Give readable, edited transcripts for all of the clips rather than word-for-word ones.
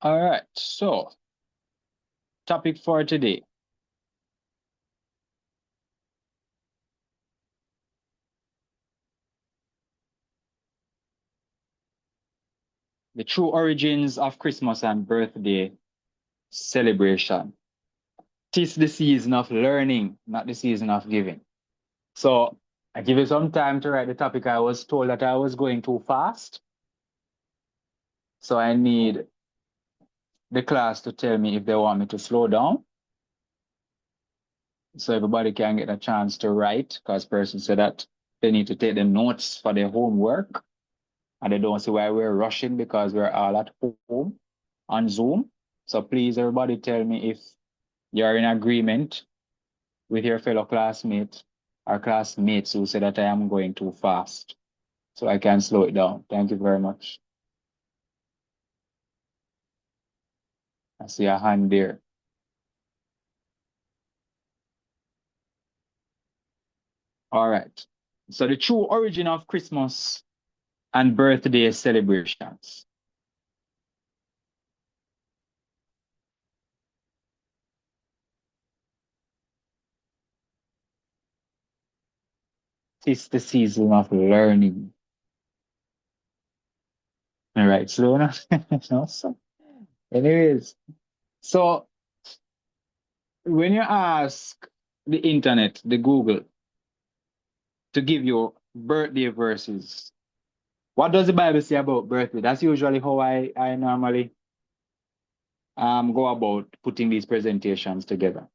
All right, so topic for today. The true origins of Christmas and birthday celebration. Tis the season of learning, not the season of giving. So I give you some time to write the topic. I was told that I was going too fast. So I need the class to tell me if they want me to slow down. So everybody can get a chance to write, because person said that they need to take the notes for their homework. And they don't see why we're rushing, because we're all at home on Zoom. So please, everybody, tell me if you're in agreement with your fellow classmates or classmates who say that I am going too fast, so I can slow it down. Thank you very much. I see a hand there. All right. So the true origin of Christmas and birthday celebrations. It's the season of learning. All right, slow enough. Awesome. Anyways, so when you ask the internet, the Google, to give you birthday verses, what does the Bible say about birthday? That's usually how I normally go about putting these presentations together.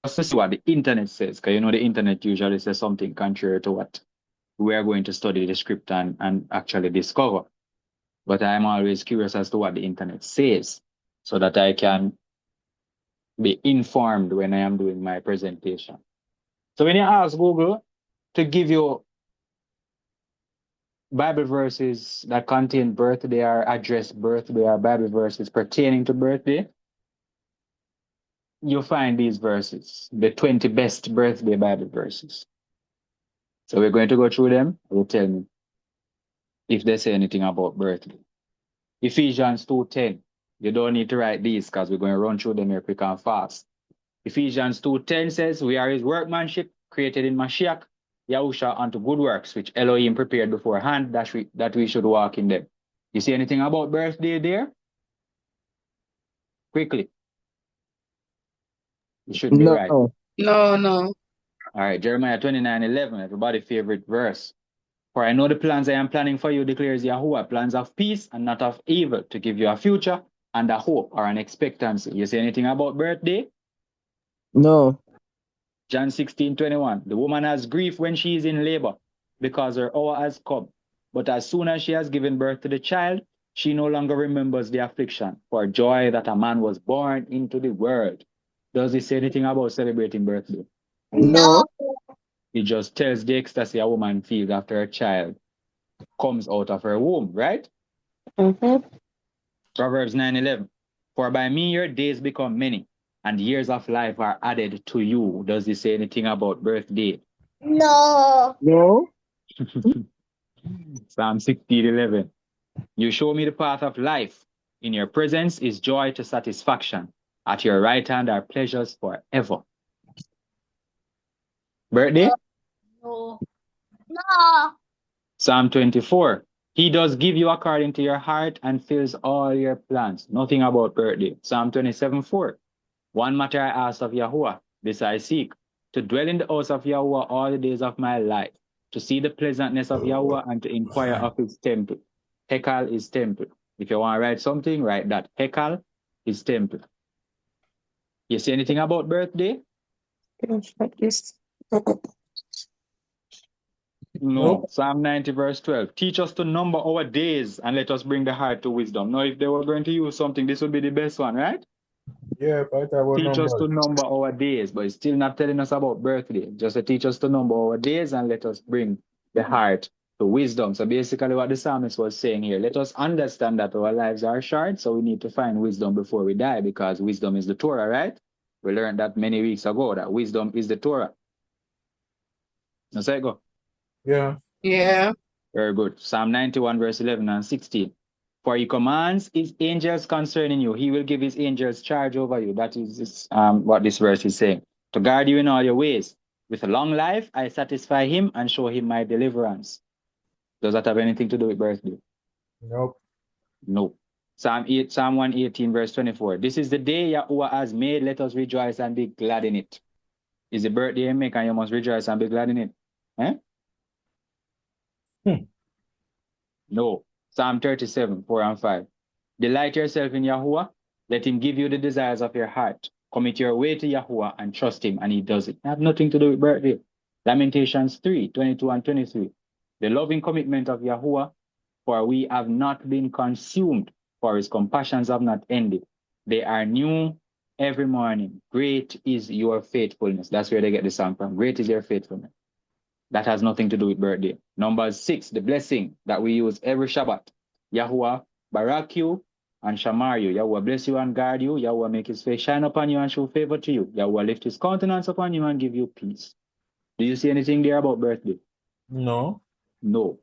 Just to see what the internet says, because you know the internet usually says something contrary to what we are going to study the script and actually discover. But I'm always curious as to what the internet says, so that I can be informed when I am doing my presentation. So when you ask Google to give you Bible verses that contain birthday or address birthday or Bible verses pertaining to birthday, you'll find these verses, the 20 best birthday Bible verses. So we're going to go through them. You'll tell me if they say anything about birthday. Ephesians 2:10. You don't need to write these, because we're going to run through them here quick and fast. Ephesians 2:10 says, we are his workmanship, created in Mashah, Yahusha, unto good works, which Elohim prepared beforehand, that we should walk in them. You see anything about birthday there? Quickly. You should be right. No. No. All right, Jeremiah 29:11, everybody's favorite verse. For I know the plans I am planning for you, declares Yahuwah, plans of peace and not of evil, to give you a future and a hope or an expectancy. You see anything about birthday? No. John 16:21, the woman has grief when she is in labor, because her hour has come. But as soon as she has given birth to the child, she no longer remembers the affliction for joy that a man was born into the world. Does it say anything about celebrating birthday? No. It just tells the ecstasy a woman feels after a child comes out of her womb, right? Mm-hmm. Proverbs 9:11, for by me your days become many, and years of life are added to you. Does it say anything about birthday? No. No. Psalm 16:11, you show me the path of life. In your presence is joy to satisfaction. At your right hand are pleasures forever. Birthday? No. No. Psalm 24, he does give you according to your heart and fills all your plans. Nothing about birthday. Psalm 27:4, one matter I ask of Yahuwah, this I seek, to dwell in the house of Yahuwah all the days of my life, to see the pleasantness of Yahuwah and to inquire of his temple. Hekal is temple. If you want to write something, write that. Hekal is temple. You see anything about birthday? Like this. No. Psalm 90:12. Teach us to number our days and let us bring the heart to wisdom. Now, if they were going to use something, this would be the best one, right? Yeah, fight about Teach numbers. us to number our days, but it's still not telling us about birthday. Just to teach us to number our days and let us bring the heart to wisdom. So basically what the psalmist was saying here, let us understand that our lives are short, so we need to find wisdom before we die, because wisdom is the Torah, right? We learned that many weeks ago, that wisdom is the Torah. Now say go. Yeah. Yeah. Very good. Psalm 91 verse 11 and 16. For he commands his angels concerning you. He will give his angels charge over you. That is what this verse is saying. To guard you in all your ways. With a long life, I satisfy him and show him my deliverance. Does that have anything to do with birthday? Nope. No. Psalm 118, verse 24. This is the day Yahuwah has made. Let us rejoice and be glad in it. Is the birthday you make and you must rejoice and be glad in it? Eh? No. Psalm 37, 4 and 5. Delight yourself in Yahuwah. Let him give you the desires of your heart. Commit your way to Yahuwah and trust him, and he does it. It have nothing to do with birthday. Lamentations 3, 22 and 23. The loving commitment of Yahuwah, for we have not been consumed, for his compassions have not ended. They are new every morning. Great is your faithfulness. That's where they get the song from. Great is your faithfulness. That has nothing to do with birthday. Number 6, the blessing that we use every Shabbat. Yahuwah barak you and shamar you. Yahuwah bless you and guard you. Yahuwah make his face shine upon you and show favor to you. Yahuwah lift his countenance upon you and give you peace. Do you see anything there about birthday? No. No.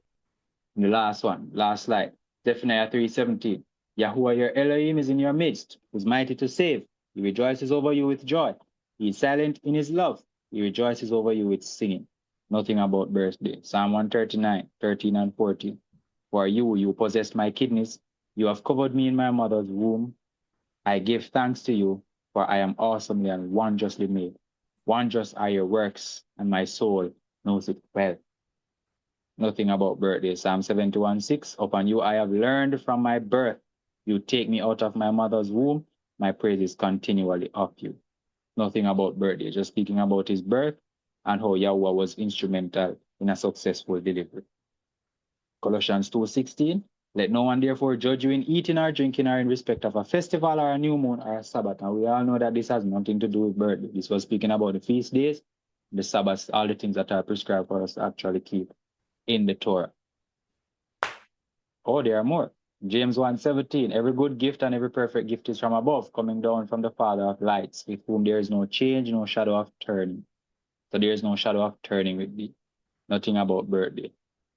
And the last one, last slide. Zephaniah 3:17. Yahuwah your Elohim is in your midst, who is mighty to save. He rejoices over you with joy. He is silent in his love. He rejoices over you with singing. Nothing about birthday. Psalm 139, 13 and 14. For you possessed my kidneys. You have covered me in my mother's womb. I give thanks to you, for I am awesomely and wondrously made. Wondrous are your works, and my soul knows it well. Nothing about birthday. Psalm 71:6. Upon you I have learned from my birth. You take me out of my mother's womb. My praise is continually of you. Nothing about birthday. Just speaking about his birth and how Yahweh was instrumental in a successful delivery. Colossians 2:16. Let no one therefore judge you in eating or drinking or in respect of a festival or a new moon or a Sabbath. And we all know that this has nothing to do with birthday. This was speaking about the feast days, the Sabbaths, all the things that are prescribed for us to actually keep in the Torah. Oh, there are more. James 1:17. Every good gift and every perfect gift is from above, coming down from the Father of lights, with whom there is no change, no shadow of turning. So there is no shadow of turning with thee. Nothing about birthday.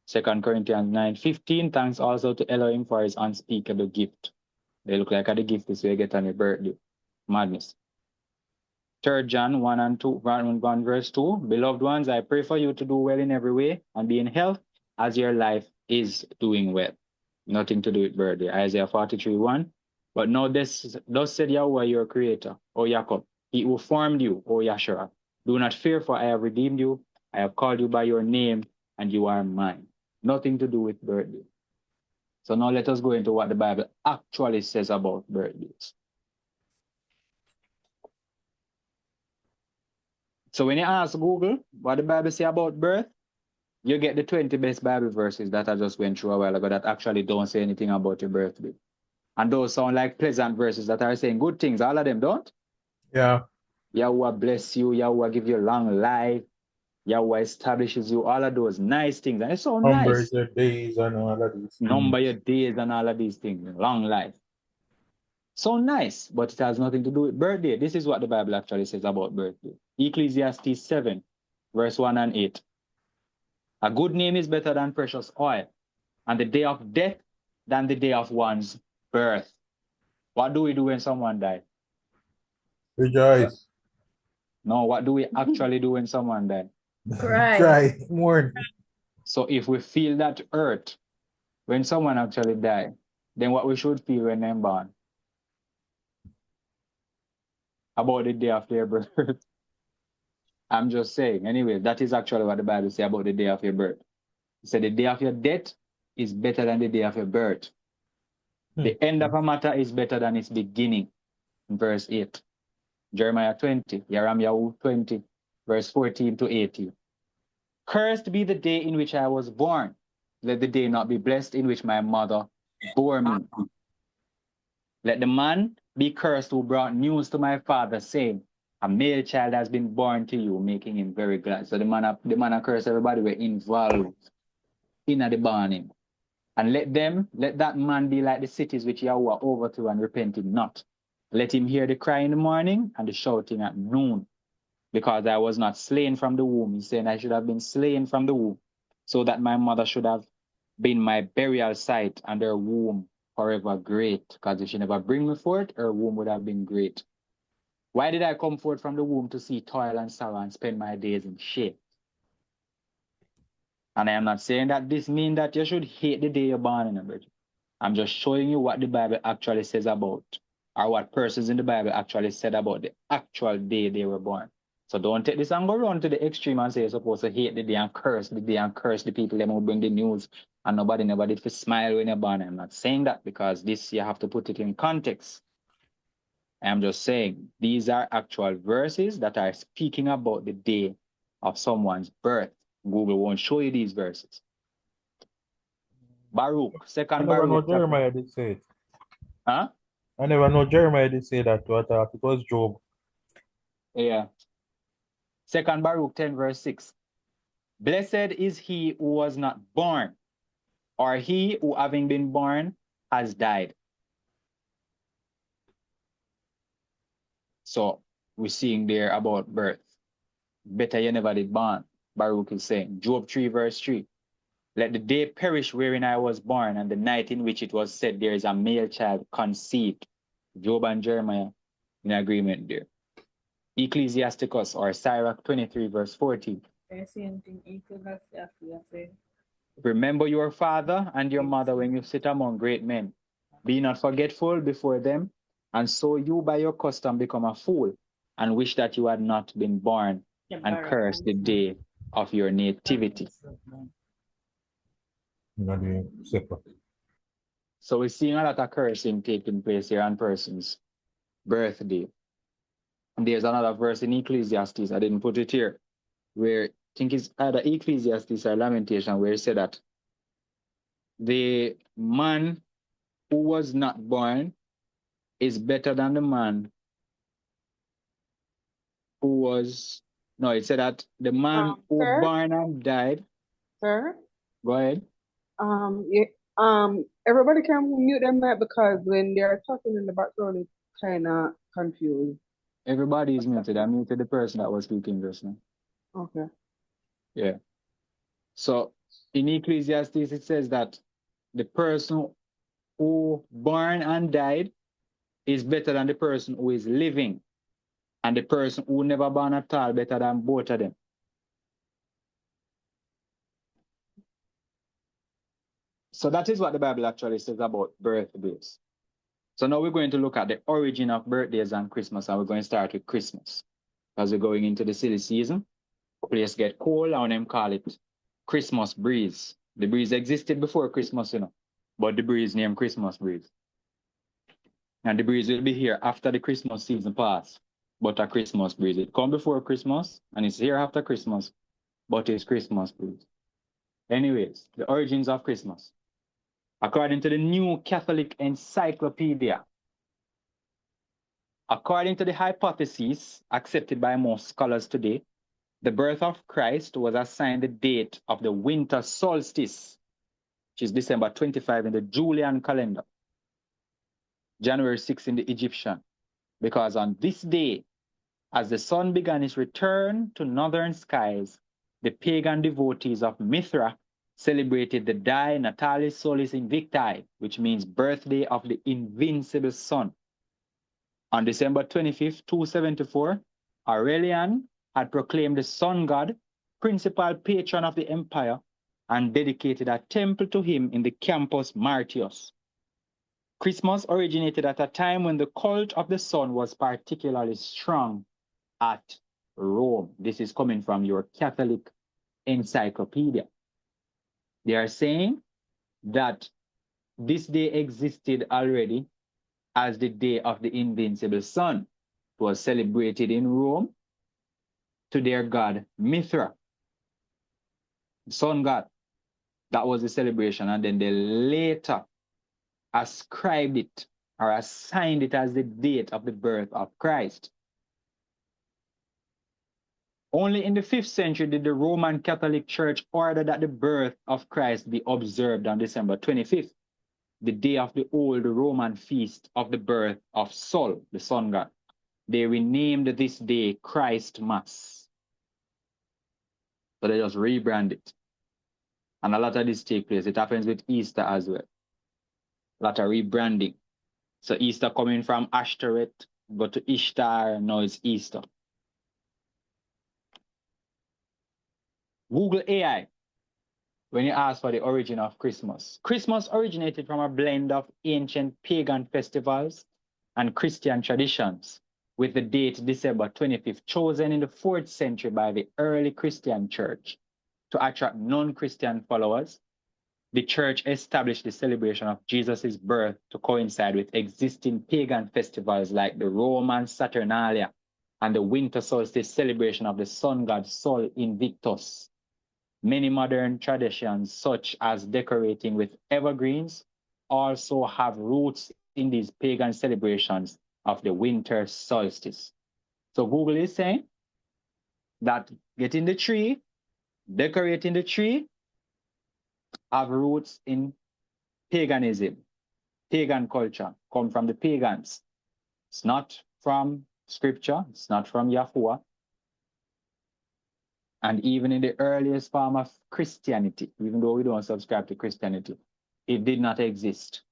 2 Corinthians 9:15. Thanks also to Elohim for his unspeakable gift. They look like the gift is you get on your birthday. Madness. 3 John 1 and 2, 1 verse 2. Beloved ones, I pray for you to do well in every way and be in health as your life is doing well. Nothing to do with birthday. Isaiah 43:1. But now thus said Yahweh your creator, O Jacob, he who formed you, O Yashua. Do not fear, for I have redeemed you. I have called you by your name, and you are mine. Nothing to do with birthday. So now let us go into what the Bible actually says about birthdays. So when you ask Google what the Bible say about birth, you get the 20 best Bible verses that I just went through a while ago that actually don't say anything about your birthday. And those sound like pleasant verses that are saying good things. All of them don't. Yeah. Yahweh bless you. Yahweh give you long life. Yahweh establishes you. All of those nice things. And it's so Numbers nice. your days and all of these Number things. your days and all of these things. Long life. So nice, but it has nothing to do with birthday. This is what the Bible actually says about birthday. Ecclesiastes 7, verse 1 and 8. A good name is better than precious oil, and the day of death than the day of one's birth. What do we do when someone dies? Rejoice. No, what do we actually do when someone dies? Cry. Try. Mourn. So if we feel that hurt when someone actually died, then what we should feel when they're born? About the day of their birth. I'm just saying. Anyway, that is actually what the Bible says about the day of your birth. It said the day of your death is better than the day of your birth. The end of a matter is better than its beginning. In verse 8. Jeremiah 20, Yahu 20, verse 14 to 18. Cursed be the day in which I was born. Let the day not be blessed in which my mother bore me. Let the man be cursed who brought news to my father, saying, a male child has been born to you, making him very glad. So the man cursed everybody were involved in the burning. And let that man be like the cities which Yahweh overthrew and repented not. Let him hear the cry in the morning and the shouting at noon, because I was not slain from the womb. He's saying I should have been slain from the womb, so that my mother should have been my burial site and her womb forever great. Because if she never bring me forth, her womb would have been great. Why did I come forth from the womb to see toil and sorrow and spend my days in shame? And I am not saying that this means that you should hate the day you're born in a bridge. I'm just showing you what the Bible actually says about, or what persons in the Bible actually said about the actual day they were born. So don't take this and go run to the extreme and say you're supposed to hate the day and curse the day and curse the people that will bring the news and nobody never did to smile when you're born. I'm not saying that because this, you have to put it in context. I'm just saying these are actual verses that are speaking about the day of someone's birth. Google won't show you these verses. Baruch, I second never know Baruch. Jeremiah did say it. Huh? I never know Jeremiah did say that to attack. It was Job. Yeah. Second Baruch 10 verse 6. Blessed is he who was not born, or he who having been born has died. So we're seeing there about birth. Better you never did born, Baruch is saying. Job 3 verse 3. Let the day perish wherein I was born, and the night in which it was said there is a male child conceived. Job and Jeremiah in agreement there. Ecclesiasticus or Sirach 23 verse 14. Remember your father and your mother when you sit among great men. Be not forgetful before them, and so you by your custom become a fool, and wish that you had not been born, and curse the day of your nativity. So we're seeing a lot of cursing taking place here on persons' birthday. And there's another verse in Ecclesiastes, I didn't put it here, where I think it's either Ecclesiastes or Lamentation, where it said that the man who was not born is better than the man who was, no, it said that the man who Sir, born and died. sir, Go ahead. yeah, everybody can mute them mic because when they're talking in the background, it's kind of confused. Everybody is muted. I muted the person that was speaking just now. Okay. Yeah. So in Ecclesiastes, it says that the person who born and died is better than the person who is living, and the person who never born at all better than both of them. So that is what the Bible actually says about birthdays. So now we're going to look at the origin of birthdays and Christmas, and we're going to start with Christmas. As we're going into the silly season, place get cold, and them call it Christmas breeze. The breeze existed before Christmas, but the breeze named Christmas breeze. And the breeze will be here after the Christmas season pass, but a Christmas breeze. It come before Christmas, and it's here after Christmas, but it's Christmas breeze. Anyways, the origins of Christmas. According to the New Catholic Encyclopedia, according to the hypothesis accepted by most scholars today, the birth of Christ was assigned the date of the winter solstice, which is December 25 in the Julian calendar, January 6 in the Egyptian, because on this day, as the sun began its return to northern skies, the pagan devotees of Mithra celebrated the Die Natalis Solis Invicti, which means birthday of the invincible sun. On December 25th, 274, Aurelian had proclaimed the sun god, principal patron of the empire, and dedicated a temple to him in the Campus Martius. Christmas originated at a time when the cult of the sun was particularly strong at Rome. This is coming from your Catholic encyclopedia. They are saying that this day existed already as the day of the invincible sun. It was celebrated in Rome to their god Mithra, the sun god. That was the celebration, and then they later ascribed it or assigned it as the date of the birth of Christ. Only in the 5th century did the Roman Catholic Church order that the birth of Christ be observed on December 25th, the day of the old Roman feast of the birth of Sol, the sun god. They renamed this day Christmas. So they just rebrand it. And a lot of this take place. It happens with Easter as well. lot of rebranding. So Easter coming from Ashtoreth, go to Ishtar, now it's Easter. Google AI, when you ask for the origin of Christmas. Christmas originated from a blend of ancient pagan festivals and Christian traditions, with the date December 25th chosen in the 4th century by the early Christian church to attract non-Christian followers. The church established the celebration of Jesus' birth to coincide with existing pagan festivals like the Roman Saturnalia and the winter solstice celebration of the sun god Sol Invictus. Many modern traditions, such as decorating with evergreens, also have roots in these pagan celebrations of the winter solstice. So Google is saying that getting the tree, decorating the tree, have roots in paganism, pagan culture, come from the pagans. It's not from scripture, it's not from Yahuwah. And even in the earliest form of Christianity, even though we don't subscribe to Christianity, it did not exist.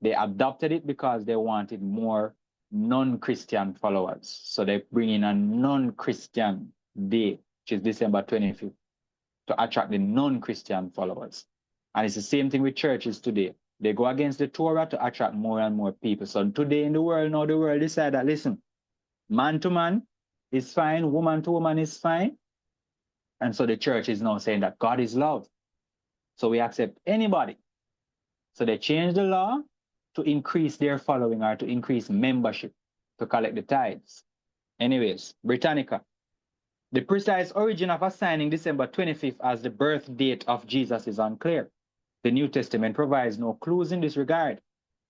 They adopted it because they wanted more non-Christian followers. So they bring in a non-Christian day, which is December 25th, to attract the non-Christian followers. And it's the same thing with churches today. They go against the Torah to attract more and more people. So today in the world, now the world decide that, listen, man to man is fine, woman to woman is fine. And so the church is now saying that God is love. So we accept anybody. So they change the law to increase their following or to increase membership to collect the tithes. Anyways, Britannica. The precise origin of assigning December 25th as the birth date of Jesus is unclear. The New Testament provides no clues in this regard.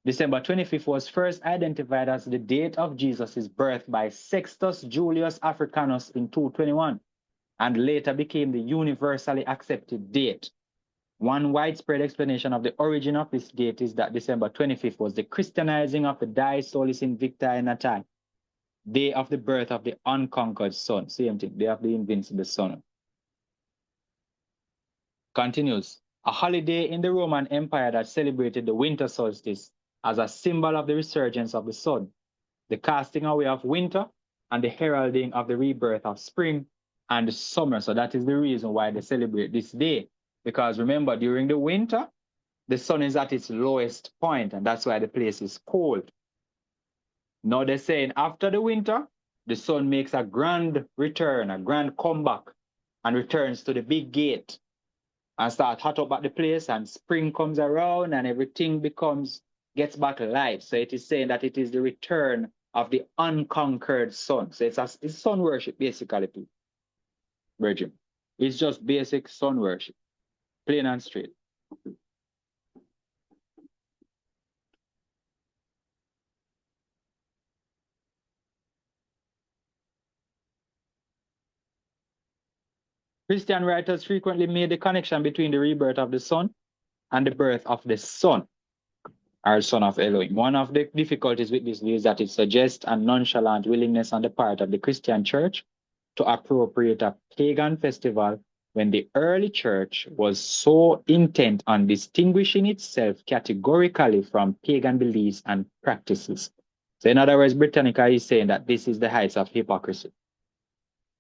December 25th was first identified as the date of Jesus' birth by Sextus Julius Africanus in 221 and later became the universally accepted date. One widespread explanation of the origin of this date is that December 25th was the Christianizing of the Die Solis Invicti Nati, day of the birth of the unconquered sun. Same thing, day of the invincible sun. Continues, a holiday in the Roman Empire that celebrated the winter solstice as a symbol of the resurgence of the sun, the casting away of winter, and the heralding of the rebirth of spring and the summer. So that is the reason why they celebrate this day. Because remember, during the winter, the sun is at its lowest point, and that's why the place is cold. Now they're saying after the winter, the sun makes a grand return, a grand comeback, and returns to the big gate and start hot up at the place, and spring comes around and everything gets back light. So it is saying that it is the return of the unconquered sun. So it's sun worship, basically, Virgin. It's just basic sun worship, plain and straight. Christian writers frequently made the connection between the rebirth of the sun and the birth of the son, or son of Elohim. One of the difficulties with this view is that it suggests a nonchalant willingness on the part of the Christian church to appropriate a pagan festival when the early church was so intent on distinguishing itself categorically from pagan beliefs and practices. So in other words, Britannica is saying that this is the heights of hypocrisy.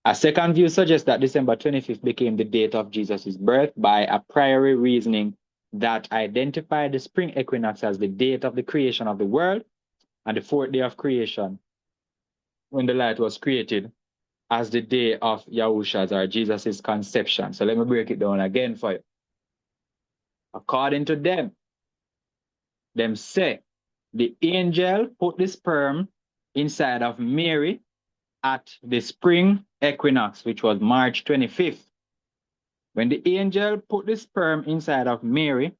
A second view suggests that December 25th became the date of Jesus' birth by a priori reasoning that identified the spring equinox as the date of the creation of the world and the 4th day of creation, when the light was created, as the day of Yahusha's or Jesus' conception. So let me break it down again for you. According to them say the angel put the sperm inside of Mary at the spring equinox, which was March 25th. When the angel put the sperm inside of Mary,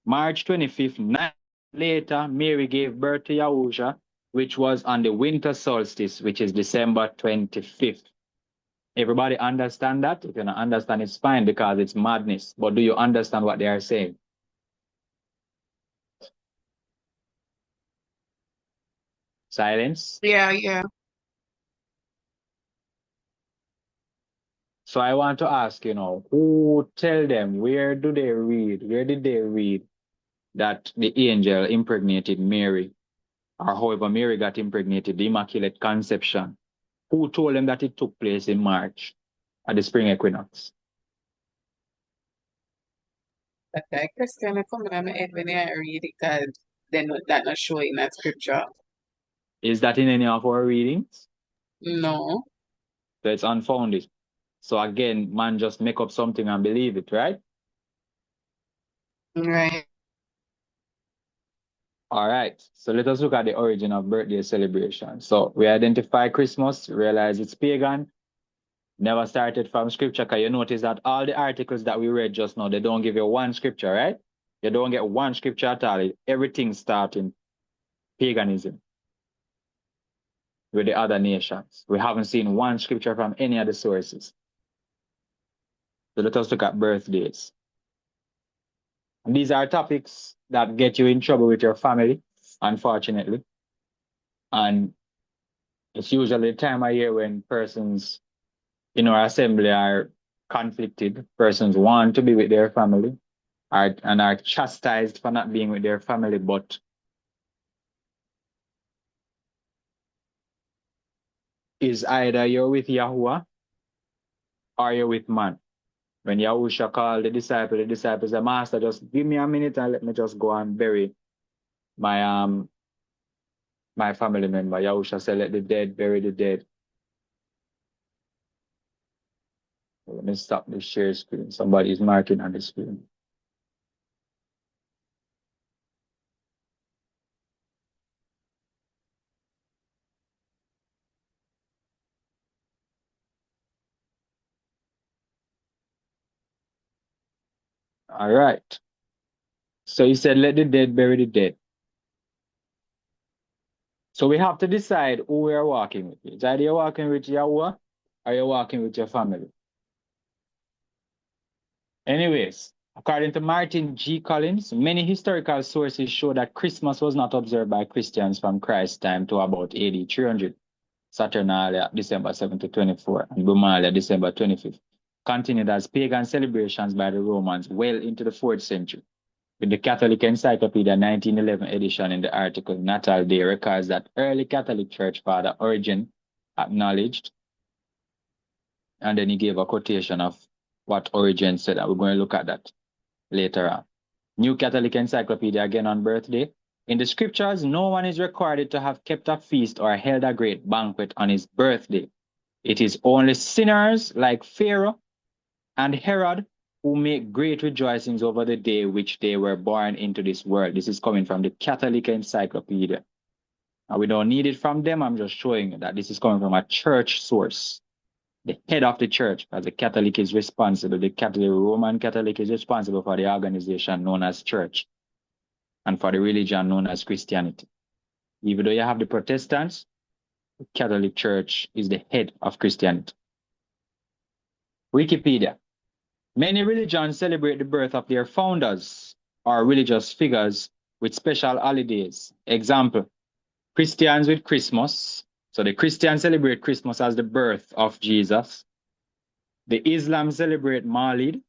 March 25th, 9 later, Mary gave birth to Yahusha, which was on the winter solstice, which is December 25th. Everybody understand that? If you don't understand, it's fine because it's madness. But do you understand what they are saying? Silence. Yeah. So I want to ask, who tell them, where do they read? Where did they read that the angel impregnated Mary, or however Mary got impregnated, the Immaculate Conception? Who told them that it took place in March at the spring equinox? That question coming on my head when I read it because then that not showing that scripture. Is that in any of our readings? No. So it's unfounded. So again, man just make up something and believe it, right? Right. All right. So let us look at the origin of birthday celebration. So we identify Christmas, realize it's pagan, never started from scripture, because you notice that all the articles that we read just now, they don't give you one scripture, right? You don't get one scripture at all. Everything starts in paganism with the other nations. We haven't seen one scripture from any of the sources. So let us look at birthdays. And these are topics that get you in trouble with your family, unfortunately. And it's usually the time of year when persons in our assembly are conflicted. Persons want to be with their family and are chastised for not being with their family, but is either you're with Yahuwah or you're with man. When Yahusha called the disciples said, Master, just give me a minute and let me just go and bury my my family member. Yahusha said, let the dead bury the dead. Let me stop the share screen. Somebody is marking on the screen. All right. So he said, let the dead bury the dead. So we have to decide who we are walking with. It's either you're walking with Yahuwah or you're walking with your family. Anyways, according to Martin G. Collins, many historical sources show that Christmas was not observed by Christians from Christ's time to about AD 300. Saturnalia, December 7 to 24, and Brumalia, December 25th, continued as pagan celebrations by the Romans well into the 4th century. With the Catholic Encyclopedia 1911 edition in the article Natal Day records that early Catholic Church Father Origen acknowledged, and then he gave a quotation of what Origen said, and we're going to look at that later on. New Catholic Encyclopedia again on birthday. In the scriptures, no one is recorded to have kept a feast or held a great banquet on his birthday. It is only sinners like Pharaoh and Herod who make great rejoicings over the day which they were born into this world. This is coming from the Catholic Encyclopedia. And we don't need it from them. I'm just showing you that this is coming from a church source. The head of the church, as the Catholic is responsible, the Roman Catholic is responsible for the organization known as church and for the religion known as Christianity. Even though you have the Protestants, the Catholic Church is the head of Christianity. Wikipedia. Many religions celebrate the birth of their founders or religious figures with special holidays. Example, Christians with Christmas. So the Christians celebrate Christmas as the birth of Jesus. The Islam celebrate Mawlid,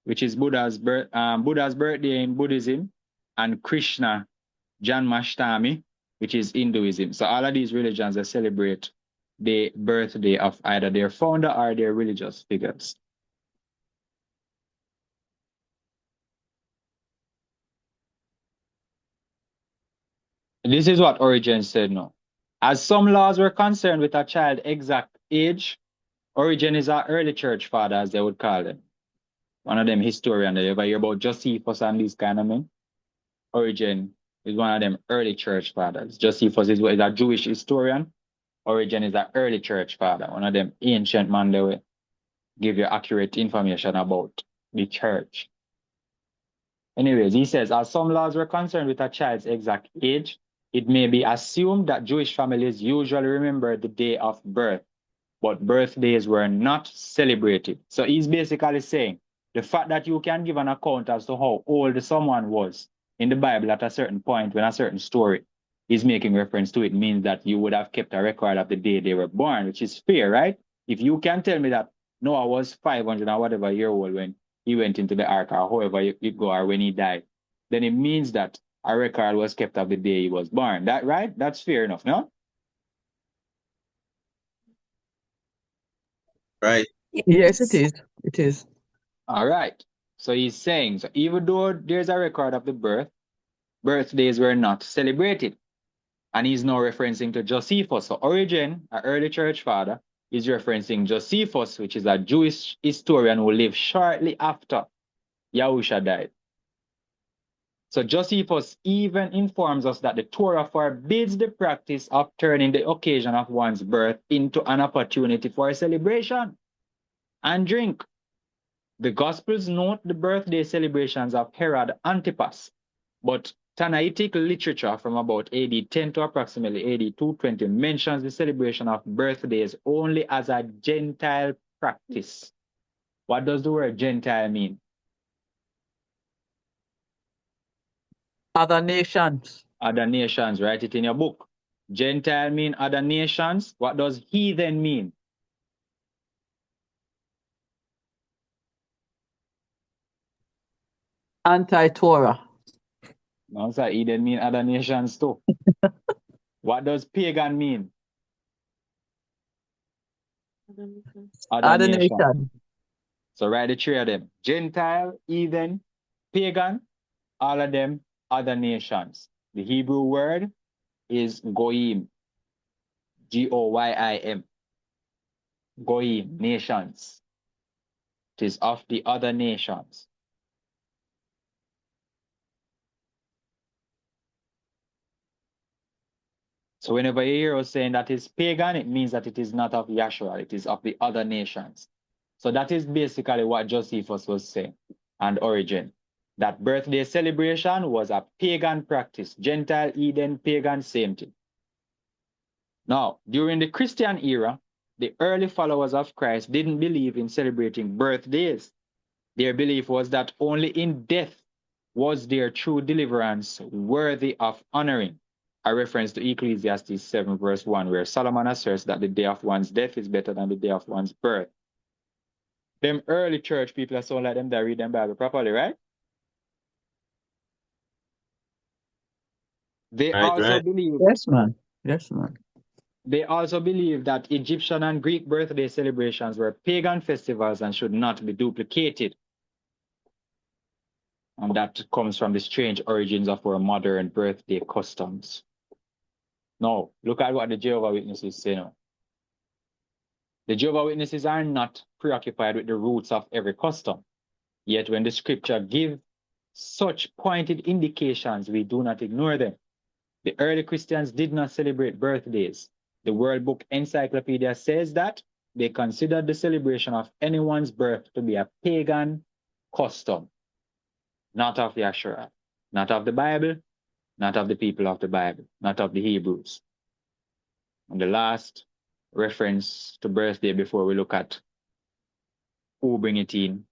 which is Buddha's birthday in Buddhism, and Krishna Janmashtami, which is Hinduism. So all of these religions they celebrate the birthday of either their founder or their religious figures. This is what Origen said now. As some laws were concerned with a child's exact age, Origen is an early church father, as they would call them. One of them historian that you ever hear about Josephus and these kind of men. Origen is one of them early church fathers. Josephus is a Jewish historian. Origen is an early church father, one of them ancient man that will give you accurate information about the church. Anyways, he says, as some laws were concerned with a child's exact age, it may be assumed that Jewish families usually remember the day of birth, but birthdays were not celebrated. So he's basically saying the fact that you can give an account as to how old someone was in the Bible at a certain point when a certain story is making reference to it means that you would have kept a record of the day they were born, which is fair, right? If you can tell me that Noah was 500 or whatever year old when he went into the ark or however you go or when he died, then it means that a record was kept of the day he was born. That right? That's fair enough, no? Right. Yes, it is. It is. All right. So he's saying, so even though there's a record of the birthdays were not celebrated. And he's now referencing to Josephus. So Origen, an early church father, is referencing Josephus, which is a Jewish historian who lived shortly after Yahusha died. So Josephus even informs us that the Torah forbids the practice of turning the occasion of one's birth into an opportunity for a celebration and drink. The Gospels note the birthday celebrations of Herod Antipas, but Tannaitic literature from about AD 10 to approximately AD 220 mentions the celebration of birthdays only as a Gentile practice. What does the word Gentile mean? Other nations. Other nations, write it in your book. Gentile mean other nations. What does heathen mean? Anti-Torah. No, sir, heathen mean other nations too. What does pagan mean? Other Other nation. nation. So write the three of them. Gentile, heathen, pagan, all of them other nations. The Hebrew word is goyim. Goyim. Goyim, nations. It is of the other nations. So whenever you hear us saying that it's pagan, it means that it is not of Yahshua, it is of the other nations. So that is basically what Josephus was saying and Origen. That birthday celebration was a pagan practice. Gentile, heathen, pagan, same thing. Now, during the Christian era, the early followers of Christ didn't believe in celebrating birthdays. Their belief was that only in death was their true deliverance worthy of honoring. A reference to Ecclesiastes 7 verse 1, where Solomon asserts that the day of one's death is better than the day of one's birth. Them early church people are so like them that read them Bible properly, right? They also Right. believe Yes, man. Yes, man. They also believe that Egyptian and Greek birthday celebrations were pagan festivals and should not be duplicated. And that comes from the strange origins of our modern birthday customs. Now, look at what the Jehovah's Witnesses say now. The Jehovah's Witnesses are not preoccupied with the roots of every custom. Yet when the scripture gives such pointed indications, we do not ignore them. The early Christians did not celebrate birthdays. The World Book Encyclopedia says that they considered the celebration of anyone's birth to be a pagan custom, not of Yahshua, not of the Bible, not of the people of the Bible, not of the Hebrews. And the last reference to birthday before we look at who bring it in.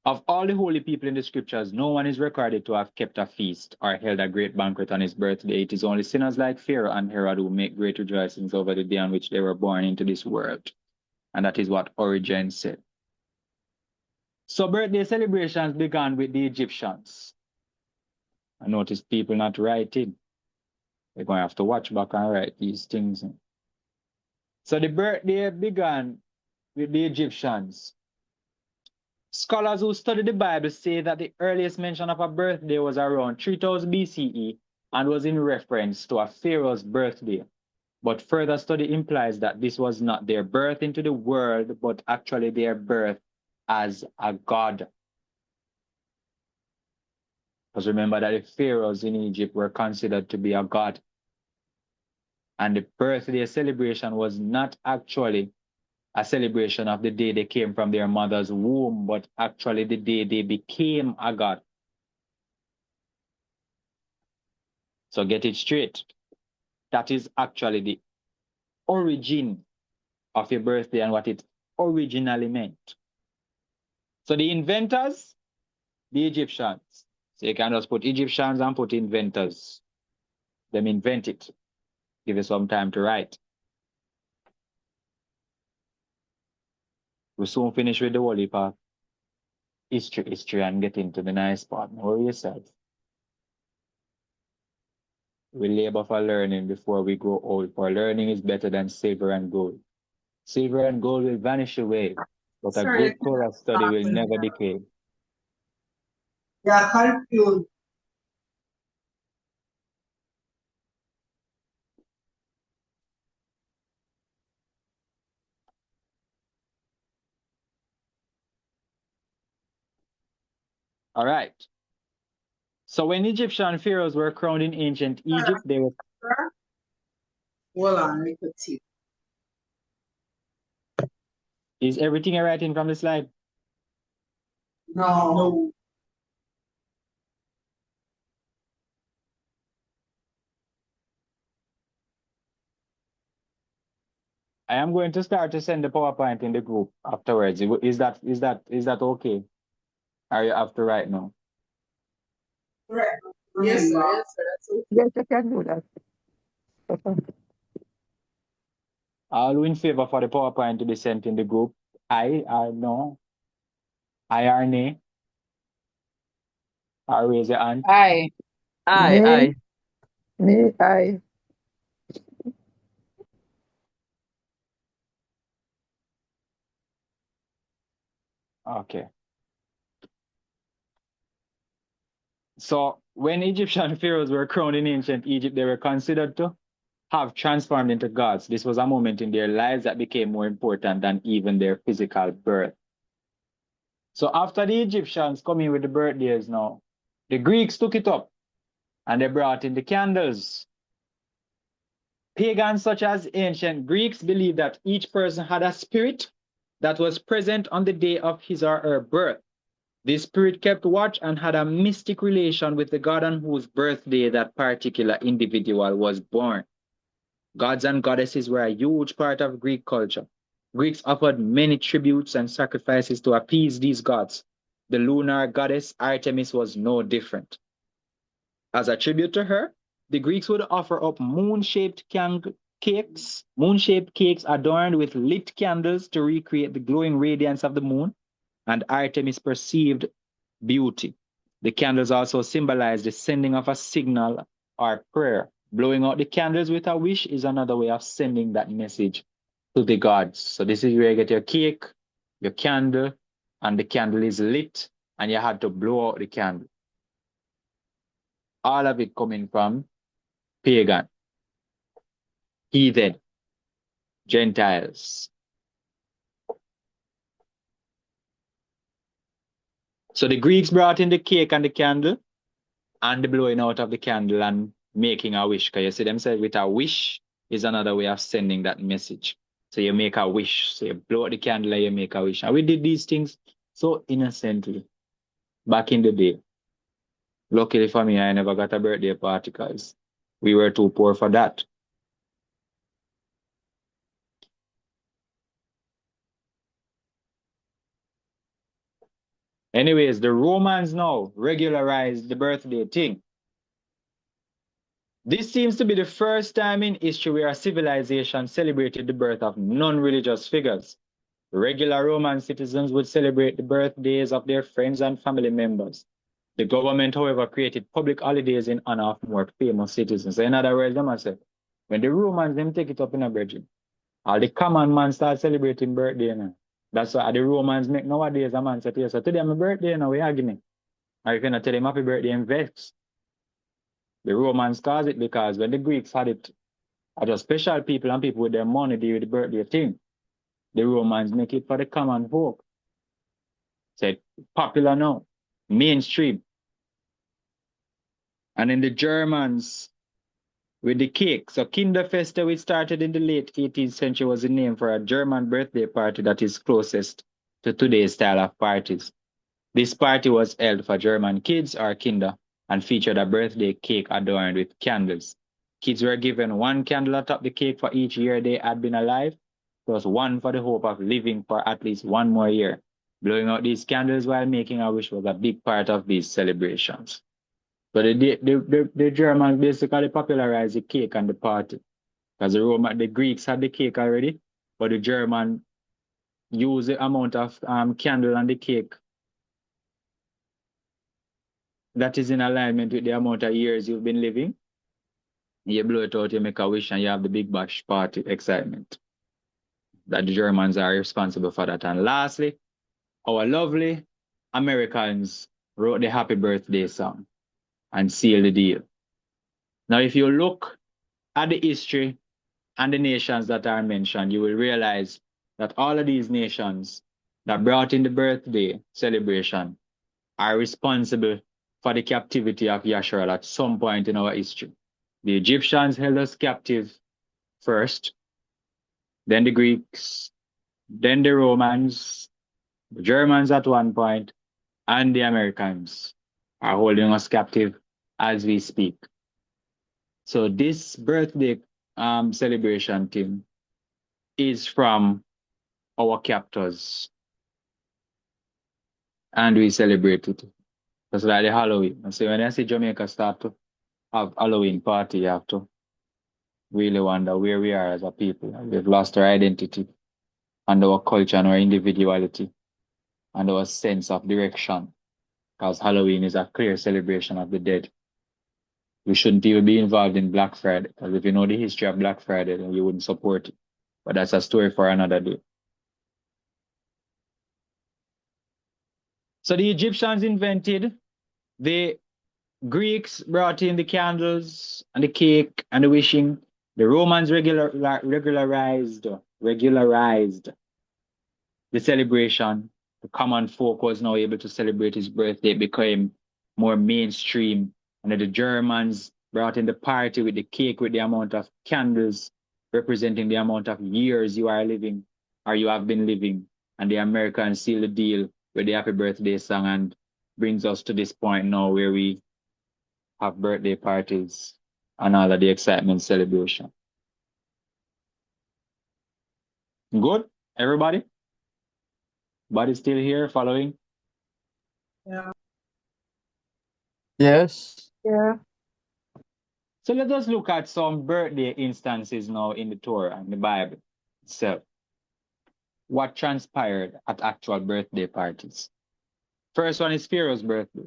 Of all the holy people in the scriptures, no one is recorded to have kept a feast or held a great banquet on his birthday. It is only sinners like Pharaoh and Herod who make great rejoicings over the day on which they were born into this world. And that is what Origen said. So birthday celebrations began with the Egyptians. I notice people not writing. They're going to have to watch back and write these things. So the birthday began with the Egyptians. Scholars who study the Bible say that the earliest mention of a birthday was around 3000 BCE and was in reference to a pharaoh's birthday. But further study implies that this was not their birth into the world, but actually their birth as a god. Because remember that the pharaohs in Egypt were considered to be a god. And the birthday celebration was not actually a celebration of the day they came from their mother's womb, but actually the day they became a god. So get it straight. That is actually the origin of your birthday and what it originally meant. So the inventors, the Egyptians. So you can just put Egyptians and put inventors. Them invent it. Give you some time to write. We'll soon finish with the whole heap of history and get into the nice part. Worry yourself. We labor for learning before we grow old, for learning is better than silver and gold. Silver and gold will vanish away, but a Sorry, good Torah study will never decay. yeah, confused. All right. So when Egyptian pharaohs were crowned in ancient Egypt, they were... Hold on, I could see. Is everything you're writing from the slide? No. I am going to start to send the PowerPoint in the group afterwards. Is that okay? Are you after right now? Right. Yes, sir. Yes, sir. That's okay. Yes, I can do that. All in favor for the PowerPoint to be sent in the group? Aye or no? Aye or nay? Or raise your hand? Aye. Aye, Me? aye. Me, I. Okay. So when Egyptian pharaohs were crowned in ancient Egypt, they were considered to have transformed into gods. This was a moment in their lives that became more important than even their physical birth. So after the Egyptians coming with the birthdays now, the Greeks took it up and they brought in the candles. Pagans such as ancient Greeks believed that each person had a spirit that was present on the day of his or her birth. This spirit kept watch and had a mystic relation with the god on whose birthday that particular individual was born. Gods and goddesses were a huge part of Greek culture. Greeks offered many tributes and sacrifices to appease these gods. The lunar goddess Artemis was no different. As a tribute to her, the Greeks would offer up moon-shaped cakes adorned with lit candles to recreate the glowing radiance of the moon and Artemis' perceived beauty. The candles also symbolize the sending of a signal or prayer. Blowing out the candles with a wish is another way of sending that message to the gods. So this is where you get your cake, your candle, and the candle is lit, and you had to blow out the candle. All of it coming from pagan, heathen, Gentiles. So the Greeks brought in the cake and the candle, and the blowing out of the candle and making a wish. Because you see them say with a wish is another way of sending that message. So you make a wish. So you blow out the candle and you make a wish. And we did these things so innocently back in the day. Luckily for me, I never got a birthday party because we were too poor for that. Anyways, the Romans now regularized the birthday thing. This seems to be the first time in history where a civilization celebrated the birth of non-religious figures. Regular Roman citizens would celebrate the birthdays of their friends and family members. The government, however, created public holidays in honor of more famous citizens. So in other words, them say, when the Romans them take it up in a bridge, all the common man start celebrating birthday now. That's why the Romans make nowadays a man say to you, so today my birthday now, we arguing me. Or if you not tell him happy birthday and vex. The Romans cause it because when the Greeks had it, just special people and people with their money deal with the birthday thing. The Romans make it for the common folk. So it's popular now, mainstream. And then the Germans with the cake. So Kinderfeste, which started in the late 18th century, was the name for a German birthday party that is closest to today's style of parties. This party was held for German kids or Kinder and featured a birthday cake adorned with candles. Kids were given one candle atop the cake for each year they had been alive, plus one for the hope of living for at least one more year. Blowing out these candles while making a wish was a big part of these celebrations. So the Germans basically popularized the cake and the party. Because the Greeks had the cake already, but the German used the amount of candle on the cake that is in alignment with the amount of years you've been living. You blow it out, you make a wish, and you have the big bash party excitement. That the Germans are responsible for that. And lastly, our lovely Americans wrote the happy birthday song and sealed the deal. Now, if you look at the history and the nations that are mentioned, you will realize that all of these nations that brought in the birthday celebration are responsible for the captivity of Yisrael at some point in our history. The Egyptians held us captive first, then the Greeks, then the Romans, the Germans at one point, and the Americans are holding us captive as we speak. So this birthday celebration thing is from our captors, and we celebrate it. That's like the Halloween. And so when I see Jamaica start to have Halloween party, you have to really wonder where we are as a people. We've lost our identity and our culture and our individuality and our sense of direction, because Halloween is a clear celebration of the dead. We shouldn't even be involved in Black Friday, because if you know the history of Black Friday, then you wouldn't support it. But that's a story for another day. So the Egyptians invented, the Greeks brought in the candles and the cake and the wishing. The Romans regularized the celebration. The common folk was now able to celebrate his birthday. It became more mainstream. And then the Germans brought in the party with the cake, with the amount of candles representing the amount of years you are living or you have been living. And the Americans sealed the deal with the happy birthday song, and brings us to this point now where we have birthday parties and all of the excitement celebration. Good, everybody? Body still here following? Yeah. Yes. Yeah. So let us look at some birthday instances now in the Torah and the Bible itself. What transpired at actual birthday parties? First one is Pharaoh's birthday.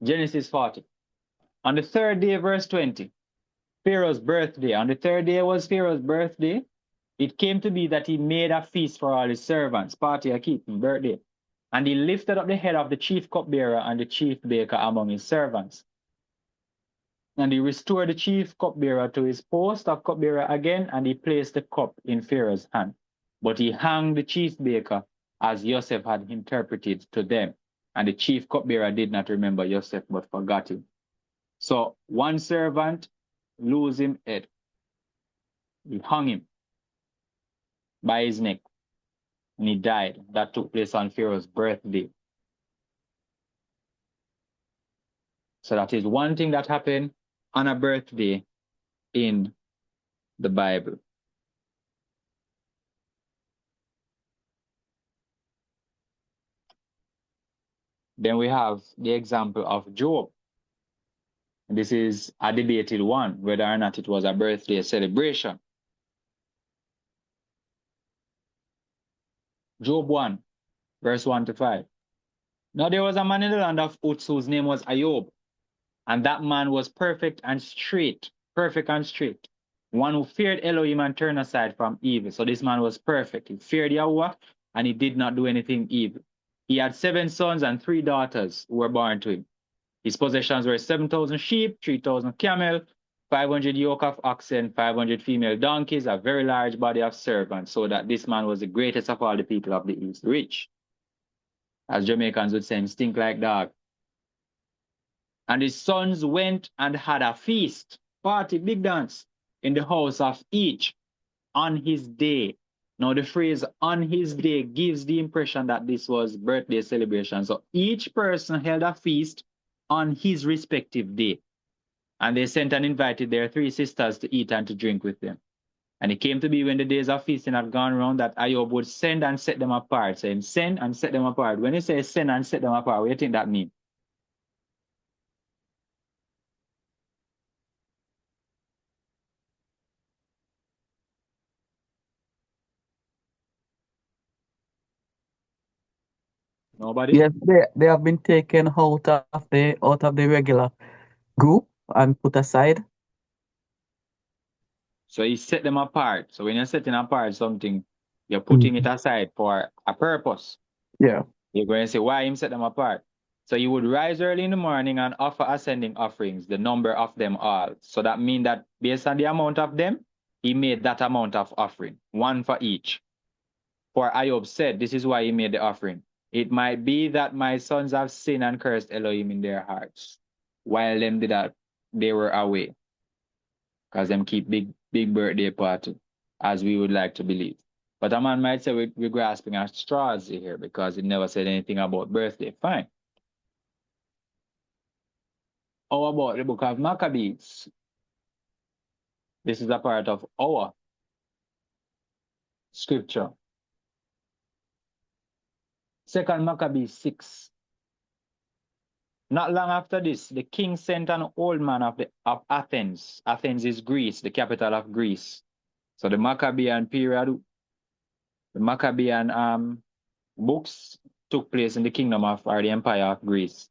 Genesis 40. On the third day, verse 20, Pharaoh's birthday. On the third day was Pharaoh's birthday. It came to be that he made a feast for all his servants, party a keeping, birthday. And he lifted up the head of the chief cupbearer and the chief baker among his servants. And he restored the chief cupbearer to his post of cupbearer again, and he placed the cup in Pharaoh's hand. But he hanged the chief baker as Joseph had interpreted to them. And the chief cupbearer did not remember Joseph, but forgot him. So one servant lose him head. He hung him by his neck, and he died. That took place on Pharaoh's birthday. So that is one thing that happened on a birthday in the Bible. Then we have the example of Job. This is a debated one, whether or not it was a birthday celebration. Job 1, verse 1 to 5. Now there was a man in the land of Uz whose name was Job, and that man was perfect and straight, one who feared Elohim and turned aside from evil. So this man was perfect. He feared Yahweh, and he did not do anything evil. He had 7 sons and 3 daughters who were born to him. His possessions were 7,000 sheep, 3,000 camel, 500 yoke of oxen, 500 female donkeys, a very large body of servants, so that this man was the greatest of all the people of the East, rich. As Jamaicans would say, stink like dog. And his sons went and had a feast, party, big dance, in the house of each on his day. Now the phrase on his day gives the impression that this was birthday celebration. So each person held a feast on his respective day. And they sent and invited their 3 sisters to eat and to drink with them. And it came to be when the days of feasting had gone round that Job would send and set them apart. Saying, send and set them apart. When you say send and set them apart, what do you think that means? Nobody? Yes, they have been taken out of the regular group and put aside. So he set them apart. So when you're setting apart something, you're putting it Mhm. aside for a purpose. Yeah. You're going to say, why him set them apart? So you would rise early in the morning and offer ascending offerings, the number of them all. So that means that based on the amount of them, he made that amount of offering, one for each. For Ayub said, this is why he made the offering. It might be that my sons have sinned and cursed Elohim in their hearts, while them did that, they were away, because them keep big birthday party, as we would like to believe. But a man might say we're grasping at straws here because it never said anything about birthday. Fine. How about the book of Maccabees? This is a part of our scripture. Second Maccabees 6. Not long after this, the king sent an old man of Athens. Athens is Greece, the capital of Greece. So the Maccabean period, the Maccabean books took place in the kingdom of, or the empire of Greece.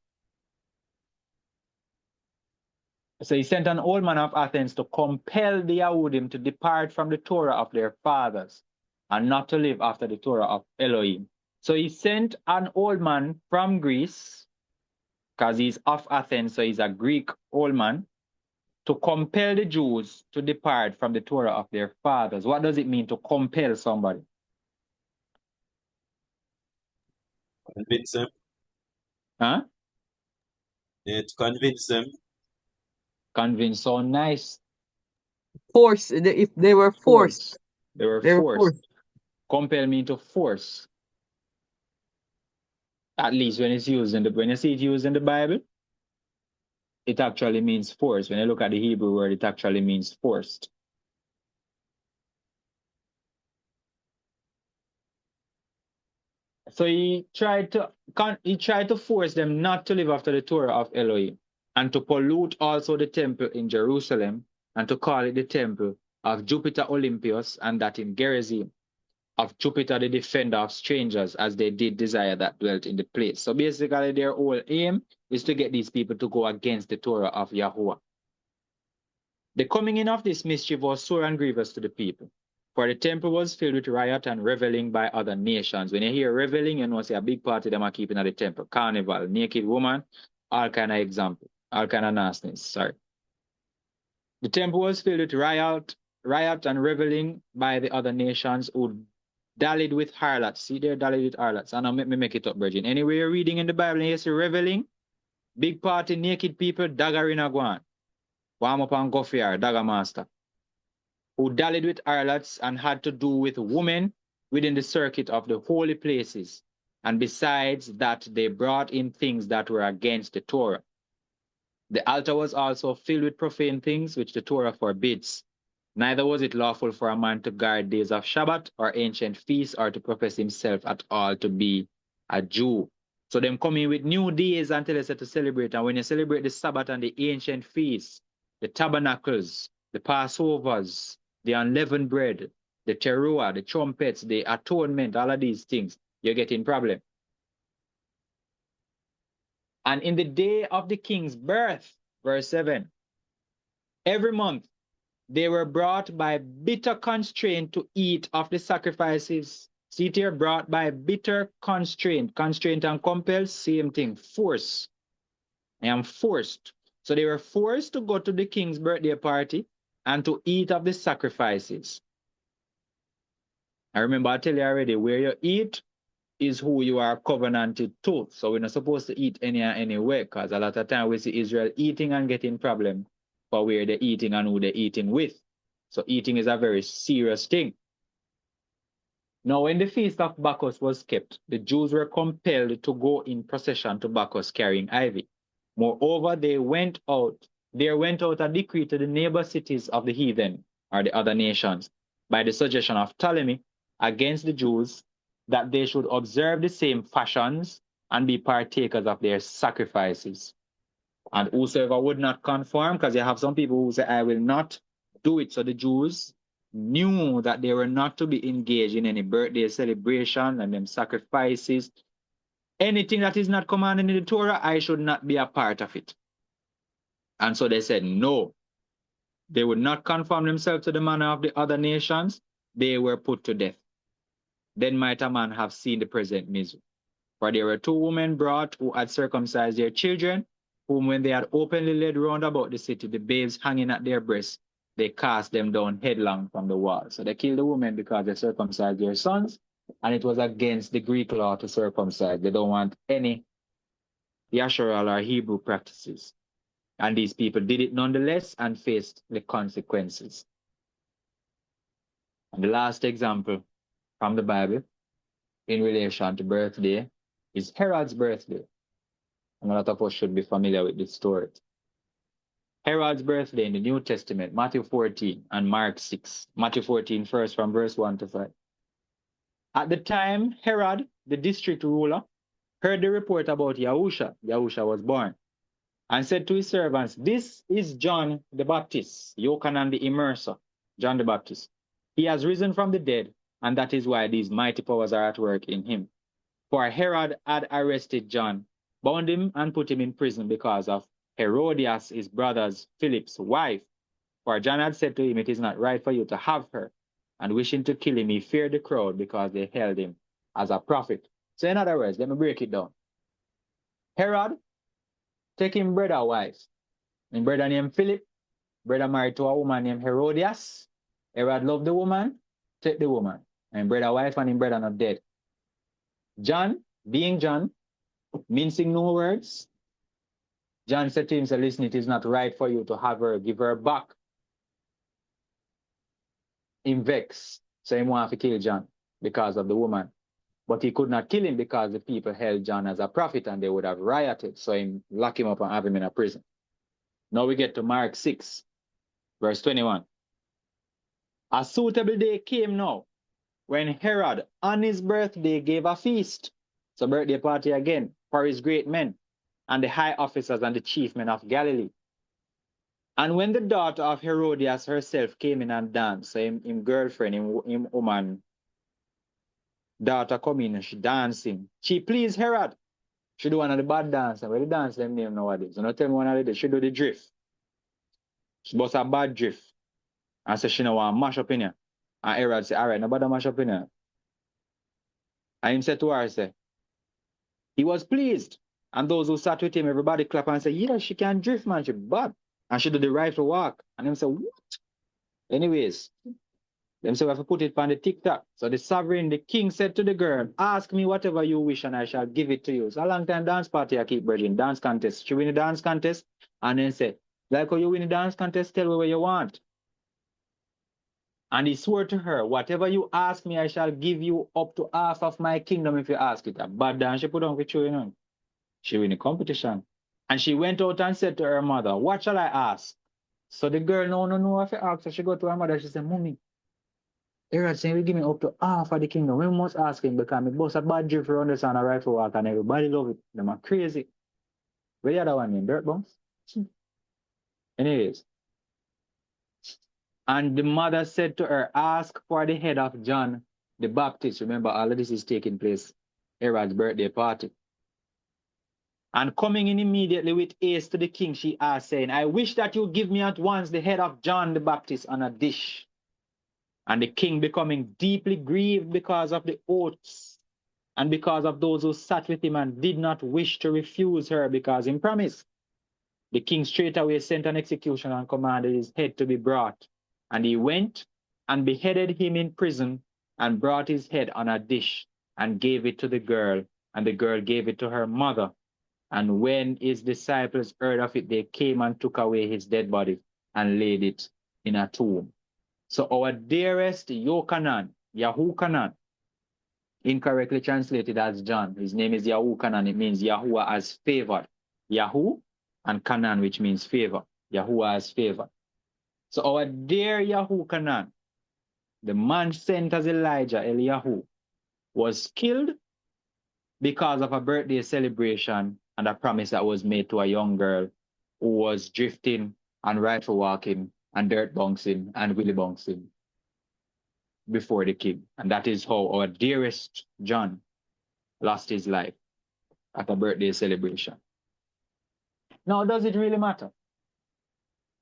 So he sent an old man of Athens to compel the Yahudim to depart from the Torah of their fathers and not to live after the Torah of Elohim. So he sent an old man from Greece, because he's of Athens, so he's a Greek old man, to compel the Jews to depart from the Torah of their fathers. What does it mean to compel somebody? Convince them. Huh? Yeah, to convince them. Convince, so nice. Force. If they were forced. They were They were forced. forced. Compel means to force. At least when it's used when you see it used in the Bible, it actually means force. When you look at the Hebrew word, it actually means forced. So he tried to force them not to live after the Torah of Elohim, and to pollute also the temple in Jerusalem, and to call it the temple of Jupiter Olympius, and that in Gerizim, of Jupiter the defender of strangers, as they did desire that dwelt in the place. So basically their whole aim is to get these people to go against the Torah of Yahuwah. The coming in of this mischief was sore and grievous to the people, for the temple was filled with riot and reveling by other nations. When you hear reveling, you know, say a big party them are keeping at the temple. Carnival, naked woman, all kind of example, all kind of nastiness, sorry. The temple was filled with riot and reveling by the other nations who dallied with harlots. See, they're dallied with harlots. And I'll make it up, Virgin. Anyway, you're reading in the Bible and you see reveling, big party, naked people, dagger in a guan. Warm up and go for dagger master, who dallied with harlots and had to do with women within the circuit of the holy places. And besides that, they brought in things that were against the Torah. The altar was also filled with profane things which the Torah forbids. Neither was it lawful for a man to guard days of Shabbat or ancient feasts or to profess himself at all to be a Jew. So them coming with new days until they said to celebrate. And when you celebrate the Sabbath and the ancient feasts, the tabernacles, the Passovers, the unleavened bread, the teruah, the trumpets, the atonement, all of these things, you're getting problem. And in the day of the king's birth, verse 7, every month they were brought by bitter constraint to eat of the sacrifices. See it here, brought by bitter constraint. Constraint and compel, same thing, force. I am forced. So they were forced to go to the king's birthday party and to eat of the sacrifices. I remember I tell you already, where you eat is who you are covenanted to. So we're not supposed to eat any way, because a lot of time we see Israel eating and getting problem for where they're eating and who they're eating with. So eating is a very serious thing. Now, when the feast of Bacchus was kept, the Jews were compelled to go in procession to Bacchus carrying ivy. Moreover, there went out a decree to the neighbor cities of the heathen, or the other nations, by the suggestion of Ptolemy, against the Jews, that they should observe the same fashions and be partakers of their sacrifices. And whosoever would not conform, because you have some people who say, I will not do it. So the Jews knew that they were not to be engaged in any birthday celebration and them sacrifices. Anything that is not commanded in the Torah, I should not be a part of it. And so they said, no, they would not conform themselves to the manner of the other nations. They were put to death. Then might a man have seen the present misery. For there were 2 women brought who had circumcised their children, whom when they had openly led round about the city, the babes hanging at their breasts, they cast them down headlong from the wall. So they killed the women because they circumcised their sons, and it was against the Greek law to circumcise. They don't want any Yisrael or Hebrew practices. And these people did it nonetheless and faced the consequences. And the last example from the Bible in relation to birthday is Herod's birthday. And a lot of us should be familiar with this story. Herod's birthday in the New Testament, Matthew 14 and Mark 6. Matthew 14 first from verse 1 to 5. At the time, Herod, the district ruler, heard the report about Yahusha. Yahusha was born. And said to his servants, this is John the Baptist, Yochanan the Immerser, John the Baptist. He has risen from the dead, and that is why these mighty powers are at work in him. For Herod had arrested John, bound him and put him in prison because of Herodias, his brother's Philip's wife. For John had said to him, it is not right for you to have her. And wishing to kill him, he feared the crowd because they held him as a prophet. So in other words, let me break it down. Herod take him brother wife. His brother named Philip, brother married to a woman named Herodias. Herod loved the woman, take the woman. And brother wife and his brother not dead. John, being John, mincing no words, John said to him, listen, it is not right for you to have her, give her back. Him vex, so he wanted to kill John because of the woman. But he could not kill him because the people held John as a prophet and they would have rioted. So he locked him up and have him in a prison. Now we get to Mark 6, verse 21. A suitable day came now when Herod on his birthday gave a feast. So birthday party again for his great men and the high officers and the chief men of Galilee. And when the daughter of Herodias herself came in and danced, so him girlfriend, him woman, daughter come in and she dancing. She pleased Herod. She do one of the bad dance. Where the dance them name nowadays. So not tell me one of the she do the drift. She bust a bad drift. And say she no want mash up in here. And Herod say, all right, nobody mash up in here. And him said to her, say, he was pleased. And those who sat with him, everybody clap and say, yeah, she can drift, man. She bad. And she do the right to walk. And him say, what? Anyways, them say we have to put it on the TikTok. So the sovereign, the king said to the girl, ask me whatever you wish and I shall give it to you. So a long time dance party I keep bridging, dance contest. She win the dance contest and then say, like how you win the dance contest, tell me what you want. And he swore to her, whatever you ask me, I shall give you up to half of my kingdom if you ask it. A bad dance she put on with you, you know. She win the competition. And she went out and said to her mother, what shall I ask? So the girl no if you ask. So she go to her mother, she said, Mommy, Herod saying, we give me up to half of the kingdom. We must ask him because me boss a bad drift for understand a rifle walk and everybody love it. Them are crazy. Where the other one in Dirt Bombs? Anyways. And the mother said to her, ask for the head of John the Baptist. Remember, all of this is taking place Herod's birthday party. And coming in immediately with haste to the king, she asked, saying, I wish that you give me at once the head of John the Baptist on a dish. And the king, becoming deeply grieved because of the oaths and because of those who sat with him and did not wish to refuse her because he promised, the king straightway sent an executioner and commanded his head to be brought. And he went and beheaded him in prison and brought his head on a dish and gave it to the girl. And the girl gave it to her mother. And when his disciples heard of it, they came and took away his dead body and laid it in a tomb. So our dearest Yochanan, Yahuchanan, incorrectly translated as John. His name is Yahuchanan. It means Yahuwah as favored. Yahu and Canaan, which means favor. Yahuwah as favor. So our dear Yahuchanan, the man sent as Elijah, Eliyahu, was killed because of a birthday celebration and a promise that was made to a young girl who was drifting and rifle walking and dirt bouncing and willy bouncing before the king. And that is how our dearest John lost his life at a birthday celebration. Now, does it really matter?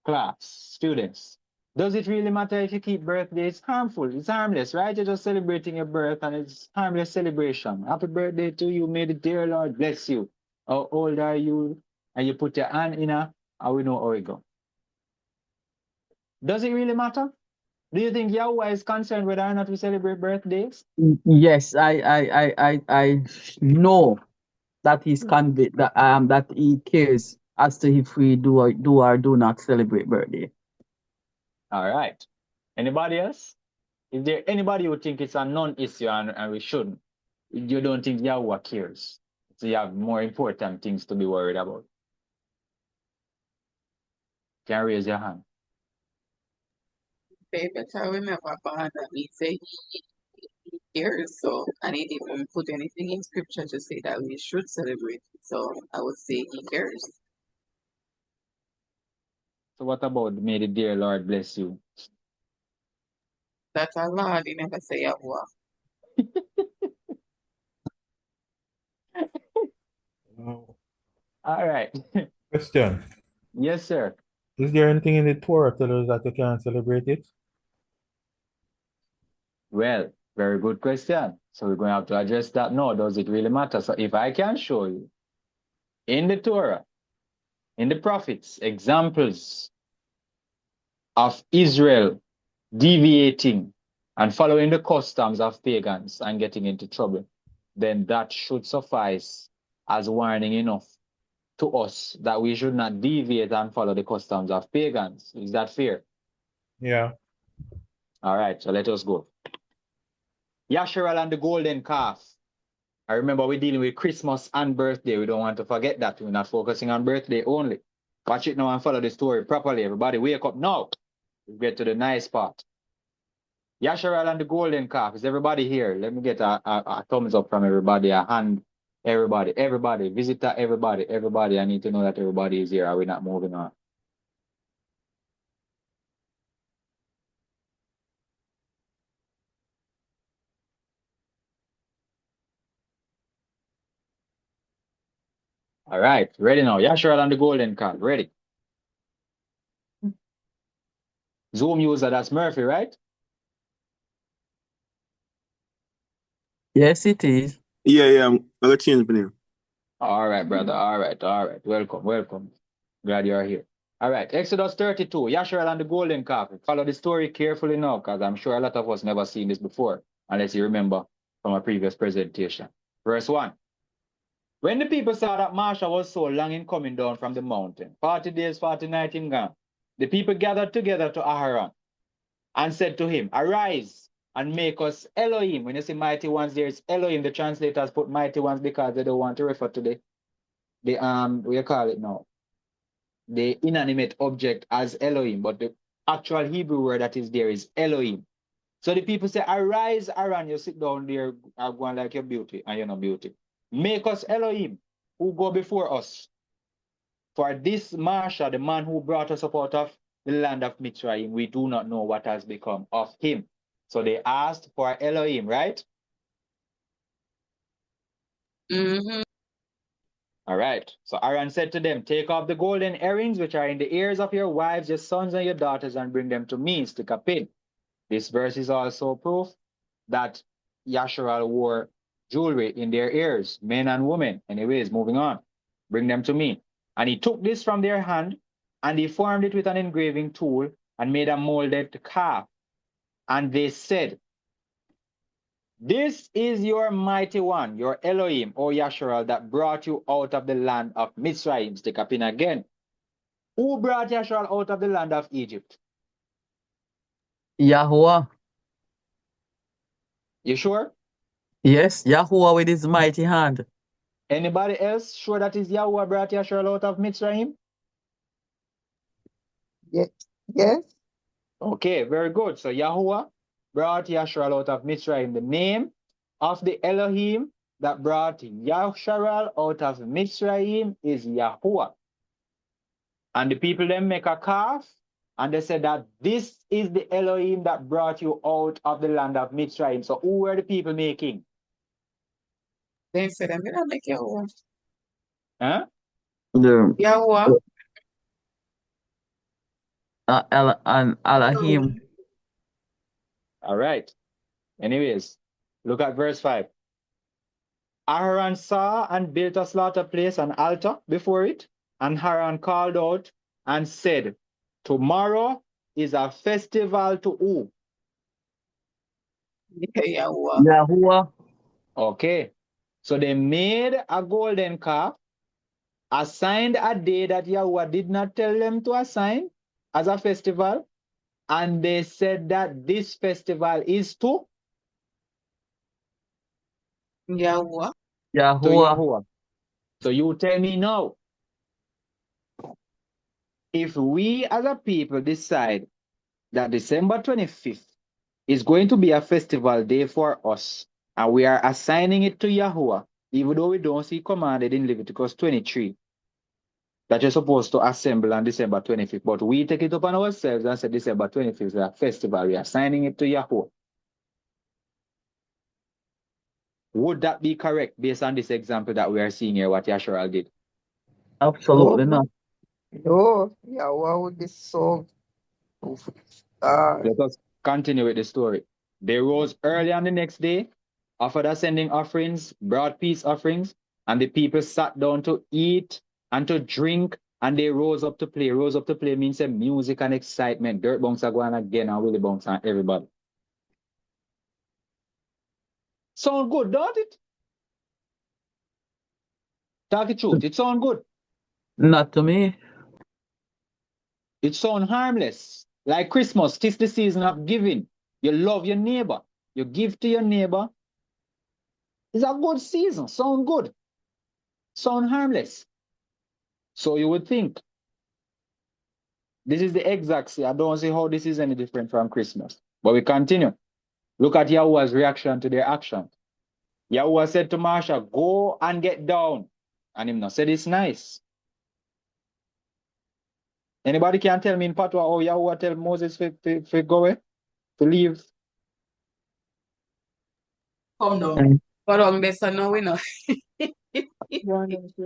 class, students. Does it really matter if you keep birthday? It's harmful. It's harmless, right? You're just celebrating your birth and it's harmless celebration. Happy birthday to you. May the dear Lord bless you. How old are you? And you put your hand in her, and we know how it go. Does it really matter? Do you think Yahweh is concerned whether or not we celebrate birthdays? Yes, I know that he's convinced that he cares as to if we do or do not celebrate birthday. All right. Anybody else? Is there anybody who think it's a non-issue and we shouldn't? You don't think Yahweh cares? So you have more important things to be worried about. Can you raise your hand? Baby, I remember God that we say he cares, so I didn't even put anything in scripture to say that we should celebrate. So I would say he cares. So what about may the dear Lord bless you? That's a Lord, he never say Yahweh. All right. Question. Yes, sir. Is there anything in the Torah that tells us that you can't celebrate it? Well, very good question. So we're going to have to address that now. Does it really matter? So if I can show you in the Torah, in the prophets, examples of Israel deviating and following the customs of pagans and getting into trouble, then that should suffice as warning enough to us that we should not deviate and follow the customs of pagans. Is that fair? Yeah. All right, so let us go. Yisrael and the golden calf. I remember we're dealing with Christmas and birthday. We don't want to forget that. We're not focusing on birthday only. Watch it now and follow the story properly. Everybody wake up now. We get to the nice part. Yisrael and the golden calf. Is everybody here? Let me get a thumbs up from everybody, a hand. Everybody, visitor, everybody. I need to know that everybody is here. Are we not moving on? All right, ready now. Yisrael and the golden calf. Ready. Zoom user, that's Murphy, right? Yes, it is. Yeah, I'm gonna change my name. All right, brother. All right. Welcome. Glad you are here. All right, Exodus 32, Yisrael and the golden calf. Follow the story carefully now, because I'm sure a lot of us never seen this before, unless you remember from a previous presentation. Verse 1. When the people saw that Mashah was so long in coming down from the mountain, 40 days, 40 nights in gone, the people gathered together to Aharon and said to him, Arise and make us Elohim. When you see mighty ones, there's Elohim. The translators put mighty ones because they don't want to refer to the what you call it now, the inanimate object as Elohim, but the actual Hebrew word that is there is Elohim. So the people say, Arise, Aaron, you sit down there, going like your beauty, and you're not beauty. Make us Elohim, who go before us. For this Mashah, the man who brought us up out of the land of Mitzrayim, we do not know what has become of him. So they asked for Elohim, right? Mm-hmm. All right. So Aaron said to them, Take off the golden earrings which are in the ears of your wives, your sons, and your daughters, and bring them to me. Stick a pin. This verse is also proof that Yasharal wore jewelry in their ears, men and women. Anyways, moving on. Bring them to me. And he took this from their hand, and he formed it with an engraving tool, and made a molded calf. And they said, This is your mighty one, your Elohim, O Yasharal, that brought you out of the land of Mitzrayim. Stick up in again. Who brought Yasharal out of the land of Egypt? Yahuwah. You sure? Yes, Yahuwah with his mighty hand. Anybody else sure that is Yahweh brought Yasharal out of Mitzrayim? Yes. Yes. Okay, very good. So Yahuwah brought Yasharal out of Mitzrayim. The name of the Elohim that brought Yasharal out of Mitzrayim is Yahuwah. And the people then make a calf, and they said that this is the Elohim that brought you out of the land of Mitzrayim. So who were the people making? They said, I'm gonna make Yahweh. Huh? The Yahweh. And Elohim. All right. Anyways, look at verse 5. Aaron saw and built a slaughter place, an altar before it, and Aaron called out and said, tomorrow is a festival to who? Yahweh. Yahuwah. Okay. So they made a golden calf, assigned a day that Yahweh did not tell them to assign as a festival, and they said that this festival is to Yahweh. Yahuwah. Yahuwah. So you tell me now, if we as a people decide that December 25th is going to be a festival day for us, and we are assigning it to Yahuwah, even though we don't see commanded in Leviticus 23 that you're supposed to assemble on December 25th, but we take it upon ourselves and say December 25th is a festival, we are assigning it to Yahuwah. Would that be correct based on this example that we are seeing here, what Yisrael did? Absolutely not. No, Yahweh would be so. Let us continue with the story. They rose early on the next day, offered ascending offerings, brought peace offerings, and the people sat down to eat and to drink, and they rose up to play. Rose up to play means music and excitement. Dirt bounce are going again and Willie bounce on everybody. Sound good, don't it? Talk the truth. It sound good. Not to me. It sound harmless. Like Christmas, 'tis the season of giving. You love your neighbor. You give to your neighbor. It's a good season. Sound good. Sound harmless. So you would think this is the exact same. I don't see how this is any different from Christmas. But we continue. Look at Yahuwah's reaction to their action. Yahuwah said to Mashah, go and get down. And him not said it's nice. Anybody can tell me in Patwa how Yahuwah tell Moses to go away? To leave? Come down. Go down there, so now we know.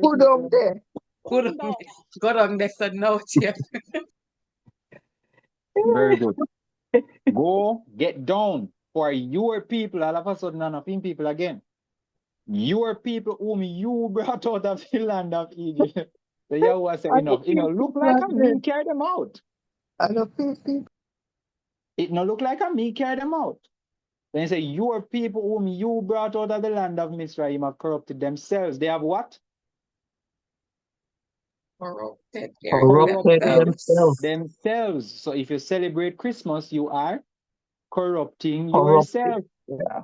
Put up there. Go down there, so now, Jeff. Very good. Go get down for your people. All of a sudden, none of him people again. Your people whom you brought out of the land of Egypt. So Yahweh said, enough. You know, look like a me carry them out. I don't feel people. It no look like a me carry them out. Then he say, your people whom you brought out of the land of Mizraim have corrupted themselves. They have what? Corrupted Themselves. Themselves. So if you celebrate Christmas, you are corrupting Corrupted. yourself. Yeah.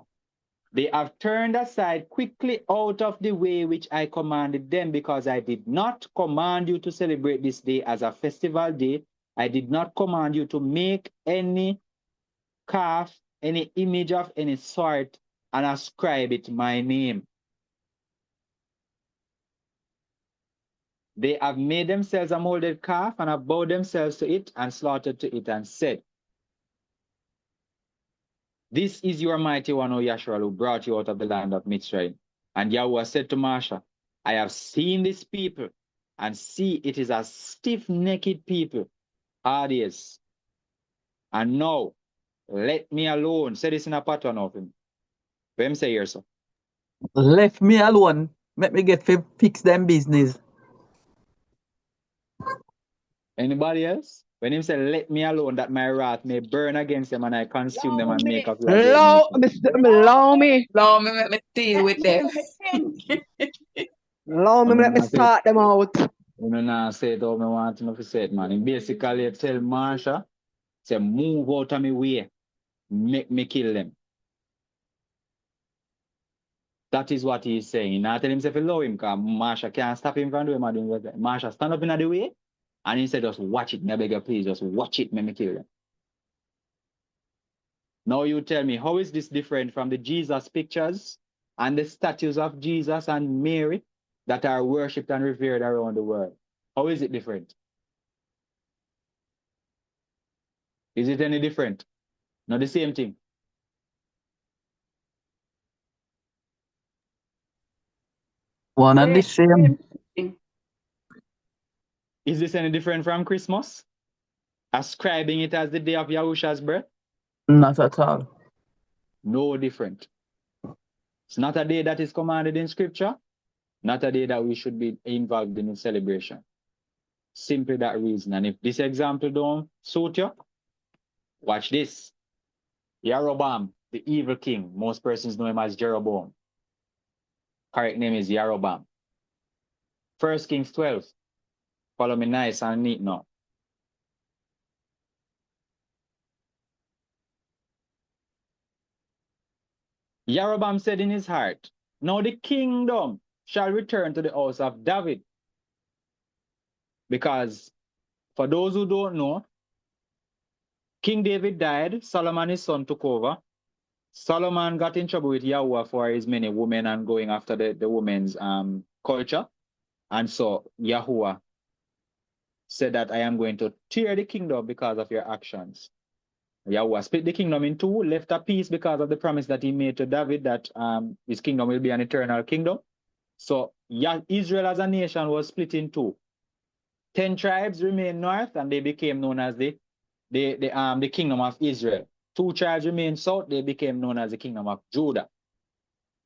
They have turned aside quickly out of the way which I commanded them, because I did not command you to celebrate this day as a festival day. I did not command you to make any calf, any image of any sort, and ascribe it my name. They have made themselves a molded calf and have bowed themselves to it and slaughtered to it and said, this is your mighty one, O Yisrael, who brought you out of the land of Mitzrayim. And Yahweh said to Mashah, I have seen this people, and see, it is a stiff-necked people, hard is. And now, let me alone. Say this in a pattern of him. What him say here, sir? Left me alone. Let me get fix them business. Anybody else? When him say, let me alone, that my wrath may burn against them and I consume them and make of life. Allow me. Allow me, let me deal with them. Allow me, let me start them out. You know, now say it how I want him to say it, man. He basically tell Mashah, say, move out of my way, make me kill them. That is what he is saying. He not tell himself allow him, because Mashah can't stop him from doing what he's doing. Mashah stand up in the way, and he said, just watch it, I beg you, please, just watch it, make me kill them. Now you tell me, how is this different from the Jesus pictures and the statues of Jesus and Mary that are worshipped and revered around the world? How is it different? Is it any different? Not the same thing. One and the same. Is this any different from Christmas? ascribing it as the day of Yahusha's birth? Not at all. No different. It's not a day that is commanded in scripture, not a day that we should be involved in a celebration. Simply that reason. And if this example don't suit you, watch this. Jeroboam, the evil king. Most persons know him as Jeroboam. Correct name is Jeroboam. 1 Kings 12. Follow me nice and neat now. Jeroboam said in his heart, now the kingdom shall return to the house of David. Because for those who don't know, King David died, Solomon his son took over. Solomon got in trouble with Yahweh for his many women and going after the women's culture. And so Yahweh said that I am going to tear the kingdom because of your actions. Yahweh split the kingdom in two, left a piece because of the promise that he made to David that his kingdom will be an eternal kingdom. So Israel as a nation was split in two. 10 tribes remained north and they became known as the kingdom of Israel. 2 tribes remained south, they became known as the kingdom of Judah.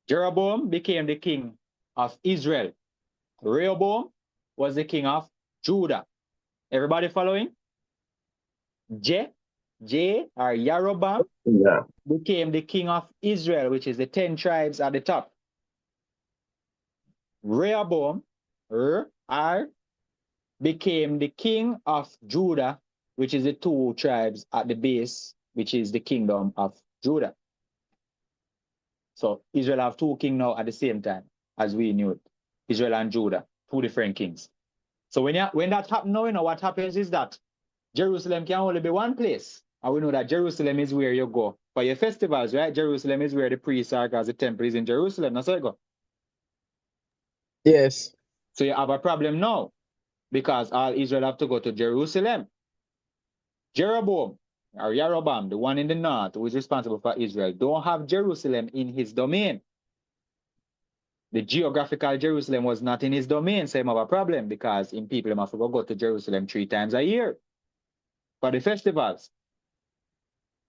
Jeroboam became the king of Israel. Rehoboam was the king of Judah. Everybody following? Jeroboam became the king of Israel, which is the 10 tribes at the top. Rehoboam, became the king of Judah, which is the 2 tribes at the base, which is the kingdom of Judah. So Israel have 2 kings now at the same time, as we knew it. Israel and Judah, 2 different kings. So when that happens now, what happens is that Jerusalem can only be one place. And we know that Jerusalem is where you go for your festivals, right? Jerusalem is where the priests are because the temple is in Jerusalem. That's how you go. Yes. So you have a problem now because all Israel have to go to Jerusalem. Jeroboam, or Jeroboam, the one in the north who is responsible for Israel, don't have Jerusalem in his domain. The geographical Jerusalem was not in his domain, so he have a problem because in people have to go to Jerusalem 3 times a year for the festivals.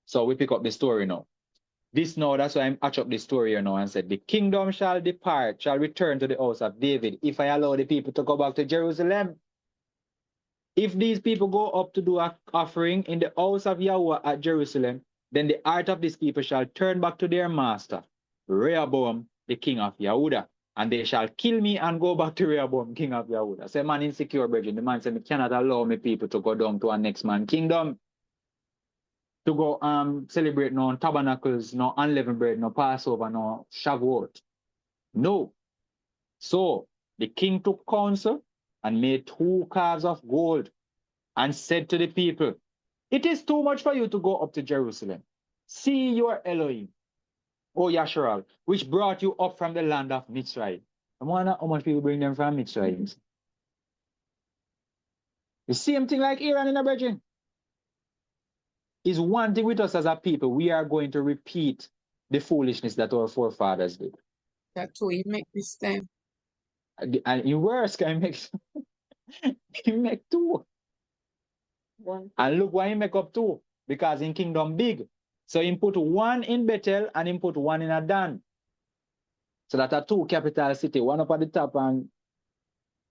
So we pick up the story now. That's why I'm hatch up the story here now and said, the kingdom shall depart, shall return to the house of David if I allow the people to go back to Jerusalem. If these people go up to do an offering in the house of Yahweh at Jerusalem, then the heart of these people shall turn back to their master, Rehoboam, the king of Yehuda, and they shall kill me and go back to Rehoboam, king of Yehuda. Say, man insecure, brethren. The man said, I cannot allow my people to go down to a next man kingdom, to go celebrate no tabernacles, no unleavened bread, no Passover, no Shavuot. No. So the king took counsel and made 2 calves of gold and said to the people, it is too much for you to go up to Jerusalem. See your Elohim, O Yisrael, which brought you up from the land of Mitzrayim. I wonder how much people bring them from Mitzrayim. The same thing like Iran in the brethren. Is one thing with us as a people, we are going to repeat the foolishness that our forefathers did. That's what he make this time. And in worse, can make he make 2. And look why he make up 2. Because in kingdom big. So he put 1 in Bethel and he put 1 in Adan. So that are 2 capital city, one up at the top, and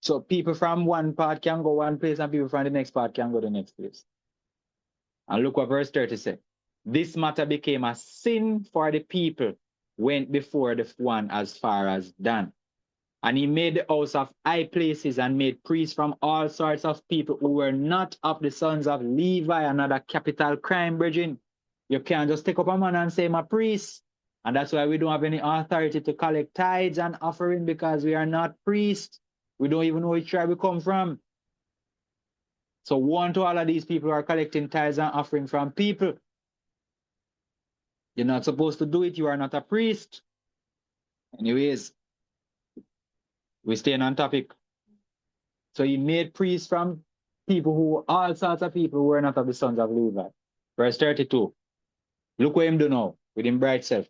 so people from one part can go one place and people from the next part can go the next place. And look what verse 30 said. This matter became a sin for the people, went before the one as far as Dan. And he made the house of high places and made priests from all sorts of people who were not of the sons of Levi, another capital crime, brethren. You can't just take up a man and say, I'm a priest. And that's why we don't have any authority to collect tithes and offering because we are not priests. We don't even know which tribe we come from. So warn to all of these people who are collecting tithes and offering from people. You're not supposed to do it. You are not a priest. Anyways, we're staying on topic. So he made priests from people who, all sorts of people who were not of the sons of Levi. Verse 32. Look what him do now with him bright self.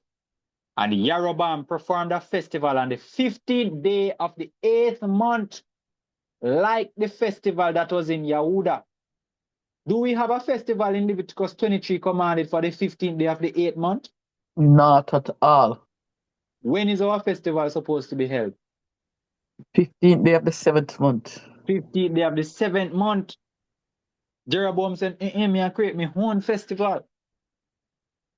And Jeroboam performed a festival on the 15th day of the 8th month, like the festival that was in Yehuda. Do we have a festival in Leviticus 23 commanded for the 15th day of the 8th month? Not at all. When is our festival supposed to be held? 15th day of the 7th month. 15th day of the 7th month. Jeroboam said, me and create my own festival.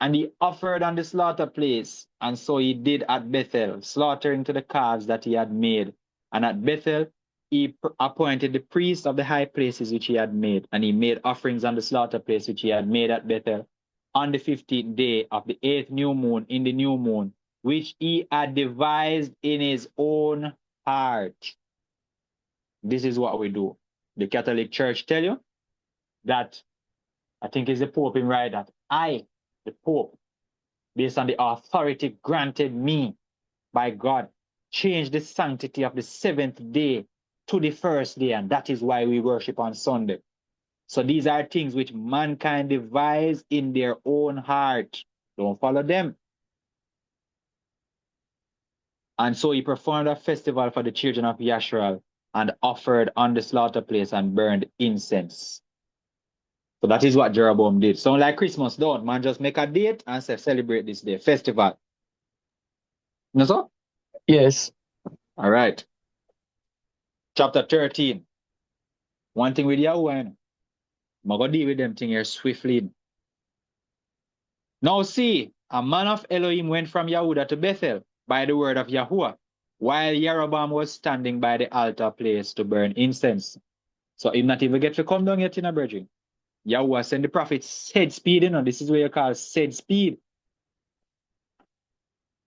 And he offered on the slaughter place. And so he did at Bethel, slaughtering to the calves that he had made. And at Bethel, he appointed the priests of the high places which he had made. And he made offerings on the slaughter place which he had made at Bethel on the 15th day of the 8th new moon in the new moon, which he had devised in his own heart. This is what we do. The Catholic Church tell you that, I think it's the Pope in right, that I, the Pope, based on the authority granted me by God, change the sanctity of the 7th day to the 1st day, and that is why we worship on Sunday. So these are things which mankind devise in their own heart. Don't follow them. And so he performed a festival for the children of Yisrael and offered on the slaughter place and burned incense. So that is what Jeroboam did. Sound like Christmas, don't man? Just make a date and say, celebrate this day, festival. You know so? Yes. All right. Chapter 13. One thing with Yahweh, I'm going to deal with them thing here swiftly. Now see, a man of Elohim went from Yehuda to Bethel by the word of Yahuwah, while Jeroboam was standing by the altar place to burn incense. So he not even get to come down yet in a brethren. Yahuwah sent the prophet said speed, you know, this is what you call said speed.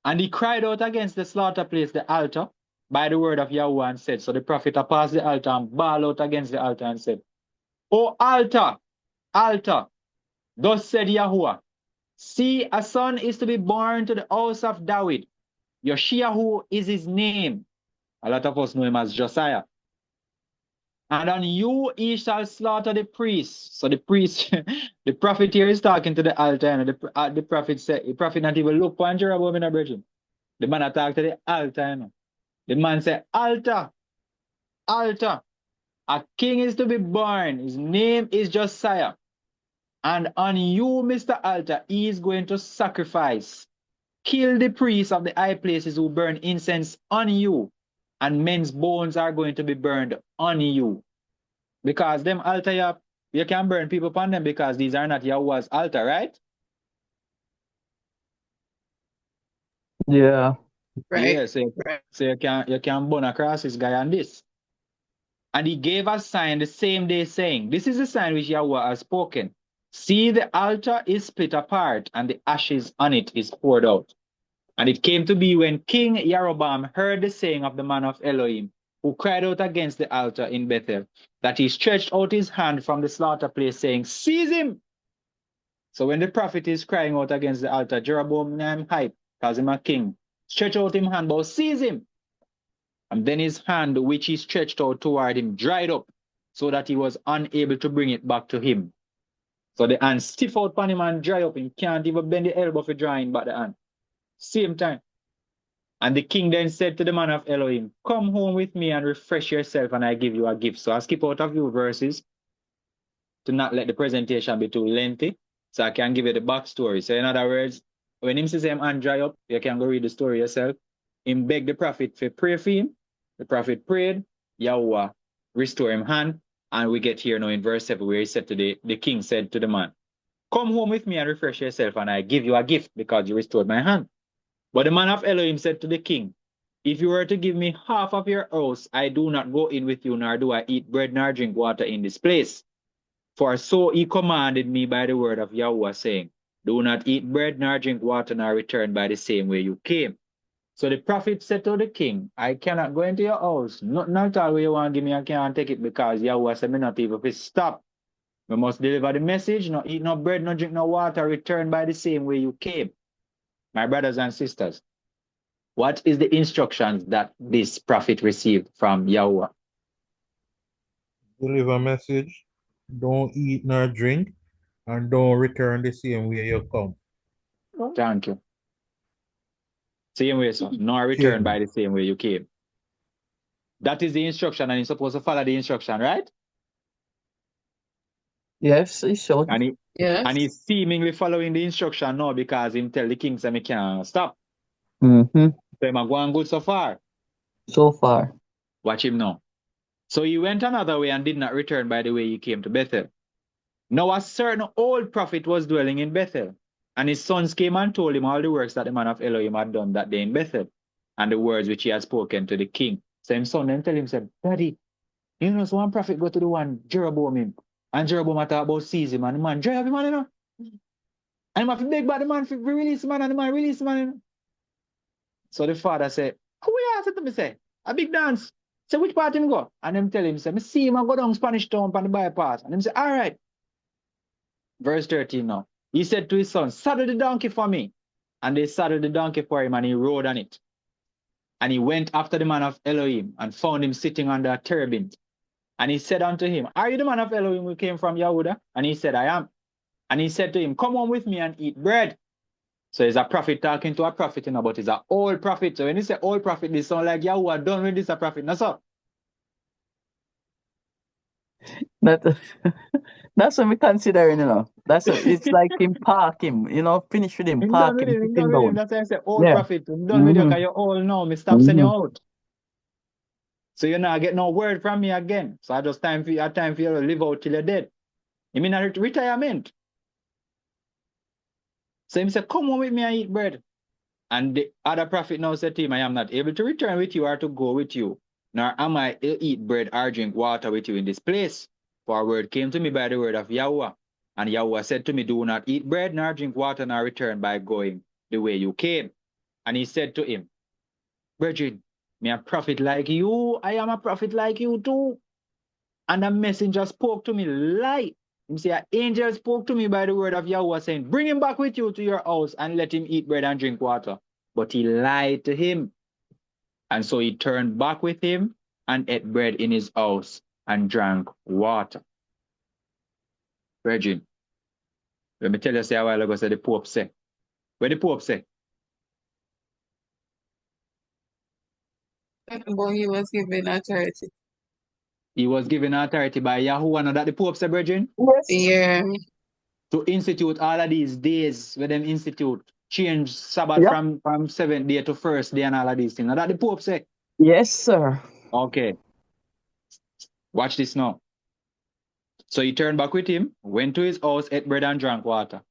And he cried out against the slaughter place, the altar, by the word of Yahuwah and said, so the prophet passed the altar and bawled out against the altar and said, O altar, altar, thus said Yahuwah, see, a son is to be born to the house of David. Yoshiahu is his name. A lot of us know him as Josiah. And on you he shall slaughter the priests. So the priest, the prophet here is talking to the altar. And the prophet said, the prophet not even look for Jeroboam in a brethren. The man attacked to the altar. You know. The man said, altar, altar. A king is to be born. His name is Josiah. And on you, Mr. Altar, he is going to sacrifice. Kill the priests of the high places who burn incense on you. And men's bones are going to be burned on you. Because them altar, you can burn people upon them because these are not Yahuwah's altar, right? Yeah. Right. Yeah, so Right. you can burn across this guy on this. And he gave a sign the same day, saying, this is the sign which Yahuwah has spoken. See, the altar is split apart, and the ashes on it is poured out. And it came to be when King Jeroboam heard the saying of the man of Elohim, who cried out against the altar in Bethel, that he stretched out his hand from the slaughter place, saying, seize him! So when the prophet is crying out against the altar, Jeroboam named hype, calls him a king, stretch out him hand, but seize him! And then his hand, which he stretched out toward him, dried up, so that he was unable to bring it back to him. So the hand stiff out upon him and dry up, him can't even bend the elbow for drying back the hand. Same time. And the king then said to the man of Elohim, come home with me and refresh yourself, and I give you a gift. So I skip out a few verses to not let the presentation be too lengthy, so I can give you the backstory. So in other words, when him says him hand dry up, you can go read the story yourself. Him begged the prophet to pray for him. The prophet prayed, Yahuwah restore him hand, and we get here now in verse 7 where he said to the king said to the man, come home with me and refresh yourself, and I give you a gift because you restored my hand. But the man of Elohim said to the king, if you were to give me half of your house, I do not go in with you, nor do I eat bread nor drink water in this place. For so he commanded me by the word of Yahuwah, saying, do not eat bread nor drink water, nor return by the same way you came. So the prophet said to the king, I cannot go into your house. Not all way you want to give me, I can't take it, because Yahuwah said me not even to stop. We must deliver the message, not eat no bread, no drink no water, return by the same way you came. My brothers and sisters, what is the instructions that this prophet received from Yahuwah? Deliver message. Don't eat nor drink, and don't return the same way you come. Thank you. Same way, son. Nor return by the same way you came. That is the instruction, and you're supposed to follow the instruction, right? Yes, he should. And he Yes. and he's seemingly following the instruction now because him tell the king say me can't stop. Mm-hmm. So him a go on good so far. So far. Watch him now. So he went another way and did not return by the way he came to Bethel. Now a certain old prophet was dwelling in Bethel, and his sons came and told him all the works that the man of Elohim had done that day in Bethel, and the words which he had spoken to the king. So his son then tell him, said, Daddy, you know, so one prophet go to the one Jeroboam him, and Jeroboam talk about seize him, and the man drive him, man, you know. And him have to beg about the man to release the man, and the man release the man, you know. So the father said, who you ask it to me, say? A big dance. Say, which part him go? And them tell him, say, me see him and go down Spanish Town on the bypass. And him say, all right. Verse 13 now. He said to his son, saddle the donkey for me. And they saddled the donkey for him, and he rode on it. And he went after the man of Elohim and found him sitting under a terebinth. And he said unto him, are you the man of Elohim who came from Yehuda? And he said, I am. And he said to him, come on with me and eat bread. So he's a prophet talking to a prophet, you know, but he's an old prophet. So when he say old prophet, this sound like Yahuwah done with this a prophet. No, sir. That that's what we considering, you know. That's what, it's like him park him, you know, finish with him, Him done park with him, him, sit him him done with him. down. That's why I say old Yeah. prophet. Him done with you Mm-hmm. because you're old now. Me stop sending you Mm-hmm. out. So you not get no word from me again. So I just time for you to live out till you're dead. You mean a retirement. So he said, come on with me and eat bread. And the other prophet now said to him, I am not able to return with you or to go with you, nor am I to eat bread or drink water with you in this place. For a word came to me by the word of Yahuwah. And Yahuwah said to me, do not eat bread, nor drink water, nor return by going the way you came. And he said to him, Brethren, me a prophet like you, I am a prophet like you too. And the messenger spoke to me light. Him say, an angel spoke to me by the word of Yahweh, saying, bring him back with you to your house and let him eat bread and drink water. But he lied to him. And so he turned back with him and ate bread in his house and drank water. Virgin, let me tell you say a while ago, say the Pope say. What the Pope say? But he was given authority. He was given authority by Yahuwah. Now that the Pope say, Virgin, Yes. Yeah. to institute all of these days where them institute, change Sabbath Yep. from 7th day to 1st day and all of these things. Now that the Pope say. Yes, sir. Okay, watch this now. So he turned back with him, went to his house, ate bread and drank water.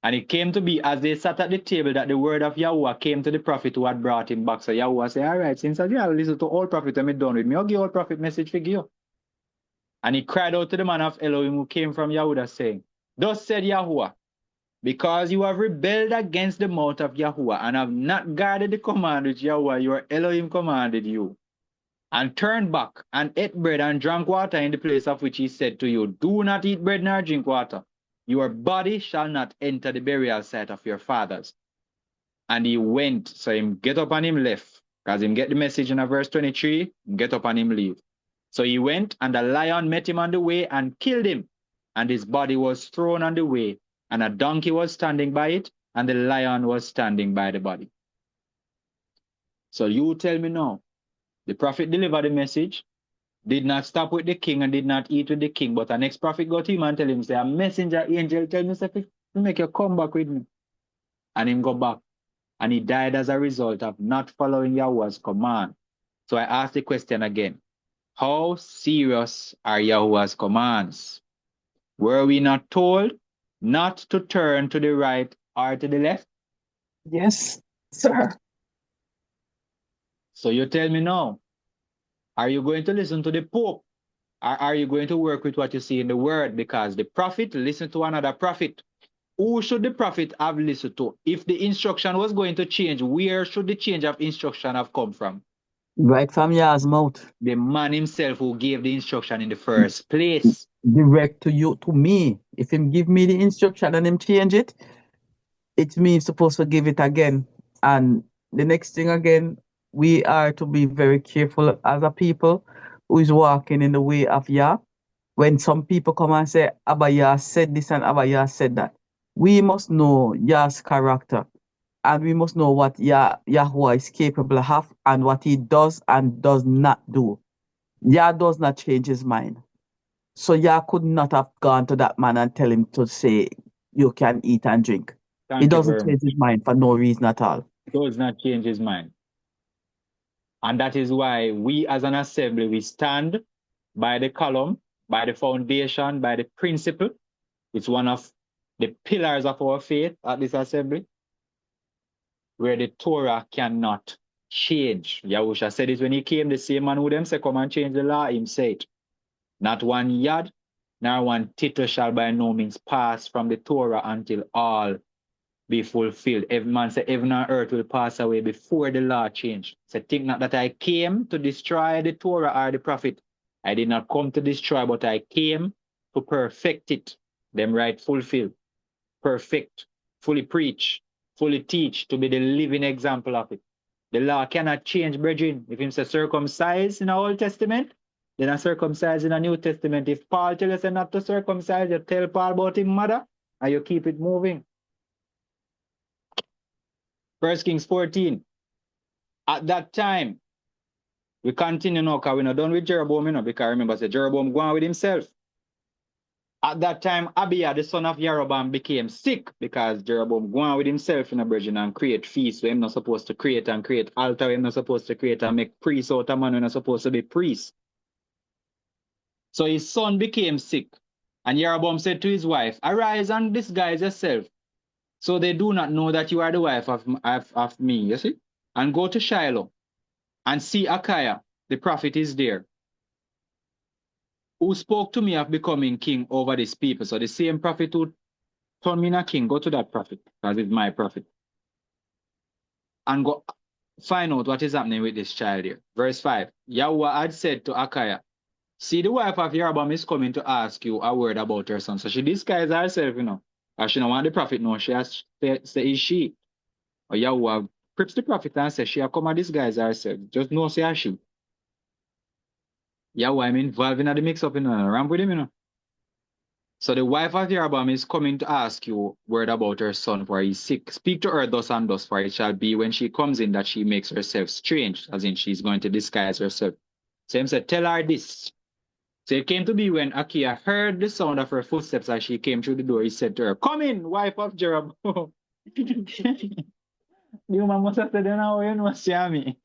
And it came to be as they sat at the table that the word of Yahuwah came to the prophet who had brought him back. So Yahuwah said, all right, since I listen to old prophet and me done with me, I'll give old prophet message for you. And he cried out to the man of Elohim who came from Yahudah, saying, thus said Yahuwah, because you have rebelled against the mouth of Yahuwah and have not guarded the command which Yahuwah your Elohim commanded you, and turned back and ate bread and drank water in the place of which he said to you, do not eat bread nor drink water. Your body shall not enter the burial site of your fathers. And he went, so him get up and him left, because him get the message in verse 23, get up and him leave. So he went, and a lion met him on the way and killed him, and his body was thrown on the way, and a donkey was standing by it, and the lion was standing by the body. So you tell me now, the prophet delivered the message, did not stop with the king and did not eat with the king, but the next prophet got him and tell him, say, a messenger angel tell me, say, make you come back with me. And him go back. And he died as a result of not following Yahweh's command. So I ask the question again. How serious are Yahweh's commands? Were we not told not to turn to the right or to the left? Yes, sir. So you tell me now, are you going to listen to the Pope? Or are you going to work with what you see in the word? Because the prophet listened to another prophet. Who should the prophet have listened to? If the instruction was going to change, where should the change of instruction have come from? Right from Yah's mouth. The man himself who gave the instruction in the first place. Direct to you, to me. If him give me the instruction and him change it, it means supposed to give it again. And the next thing again, we are to be very careful as a people who is walking in the way of Yah. When some people come and say, Abba Yah said this and Abba Yah said that, we must know Yah's character. And we must know what Yahweh is capable of and what he does and does not do. Yah does not change his mind. So Yah could not have gone to that man and tell him to say, you can eat and drink. He Thank you doesn't very much. change his mind for no reason at all. Does not change his mind. And that is why we as an assembly, we stand by the column, by the foundation, by the principle. It's one of the pillars of our faith at this assembly, where the Torah cannot change. Yahusha said it when he came, the same man who them say, come and change the law, him said, not one yard, nor one tittle shall by no means pass from the Torah until all be fulfilled. Every man say, heaven and earth will pass away before the law change. So think not that I came to destroy the Torah or the prophet. I did not come to destroy, but I came to perfect it. Them right fulfill, perfect, fully preach, fully teach, to be the living example of it. The law cannot change, brethren. If him say circumcise in the Old Testament, then I circumcise in the New Testament. If Paul tells you not to circumcise, you tell Paul about his mother, and you keep it moving. 1 Kings 14. At that time, we continue now because we're not done with Jeroboam, because remember, say Jeroboam going with himself. At that time, Abiah, the son of Jeroboam, became sick because Jeroboam going with himself in a virgin and create feasts where he's not supposed to create, and create altar where he's not supposed to create, and make priests out of man when not supposed to be priests. So his son became sick, and Jeroboam said to his wife, arise and disguise yourself, so they do not know that you are the wife of me, you see? And go to Shiloh and see Achiah, the prophet is there, who spoke to me of becoming king over these people. So the same prophet who turned me in a king, go to that prophet, because it's my prophet, and go find out what is happening with this child here. Verse 5, Yahweh had said to Achiah, see, the wife of Jeroboam is coming to ask you a word about her son. So she disguised herself, and she don't want the prophet know. She has say, is she? Or Yahweh preps the prophet and says, she have come and disguise herself. Just know say she. Yahweh, I'm involved in the mix-up, ramp with him, So the wife of Jeroboam is coming to ask you word about her son, for he is sick. Speak to her thus and thus, for it shall be when she comes in that she makes herself strange, as in she's going to disguise herself. So him said, tell her this. So it came to be when Achiah heard the sound of her footsteps as she came through the door, he said to her, come in, wife of Jeroboam. The woman must have said, now you know, see me.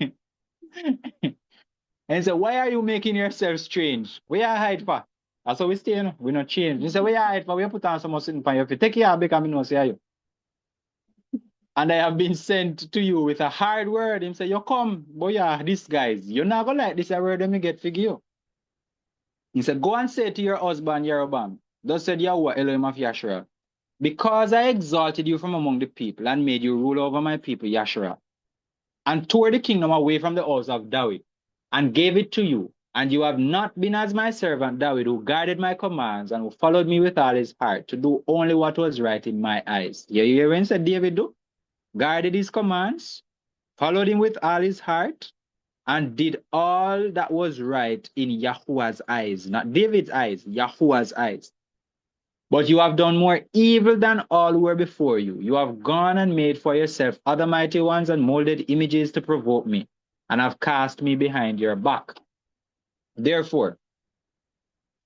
And he said, why are you making yourself strange? Where you hide for? That's how we stay, we not change. He said, where you hide for? We put on some sitting for you. If you take care because I know see you. And I have been sent to you with a hard word. He said, you come, boy, yeah, these guys. You're not going to like this word that me get for you. He said, go and say to your husband, Jeroboam, thus said Yahweh, Elohim of Yisrael, because I exalted you from among the people and made you rule over my people, Yisrael, and tore the kingdom away from the house of David, and gave it to you, and you have not been as my servant David, who guarded my commands and who followed me with all his heart, to do only what was right in my eyes. You hear when said David do? Guarded his commands, followed him with all his heart, and did all that was right in Yahuwah's eyes, not David's eyes, Yahuwah's eyes. But you have done more evil than all who were before you. You have gone and made for yourself other mighty ones and molded images to provoke me, and have cast me behind your back. Therefore,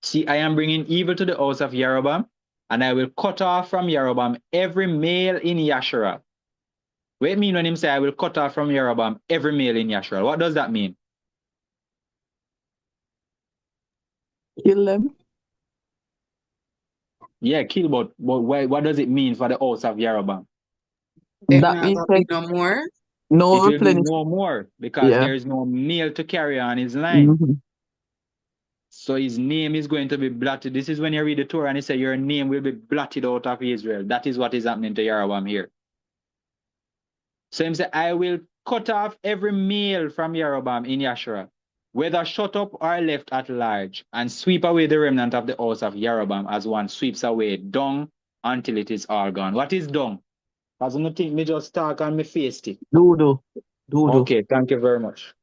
see, I am bringing evil to the house of Jeroboam, and I will cut off from Jeroboam every male in Yasharel. What do you mean when him say I will cut off from Jeroboam every male in Yasharel? What does that mean? Kill them. Yeah, kill, but what does it mean for the house of Jeroboam? Them That not means gonna that be no more. no It will be replenish. no more because Yeah. there is no male to carry on his line. Mhm. So his name is going to be blotted. This is when you read the Torah and it says your name will be blotted out of Israel. That is what is happening to Jeroboam here. So him say, I will cut off every male from Jeroboam in Yashua, whether shut up or left at large, and sweep away the remnant of the house of Jeroboam as one sweeps away dung until it is all gone. What is dung? Because you think me just talk and me face it. Doodoo. Doodoo. Okay, thank you very much.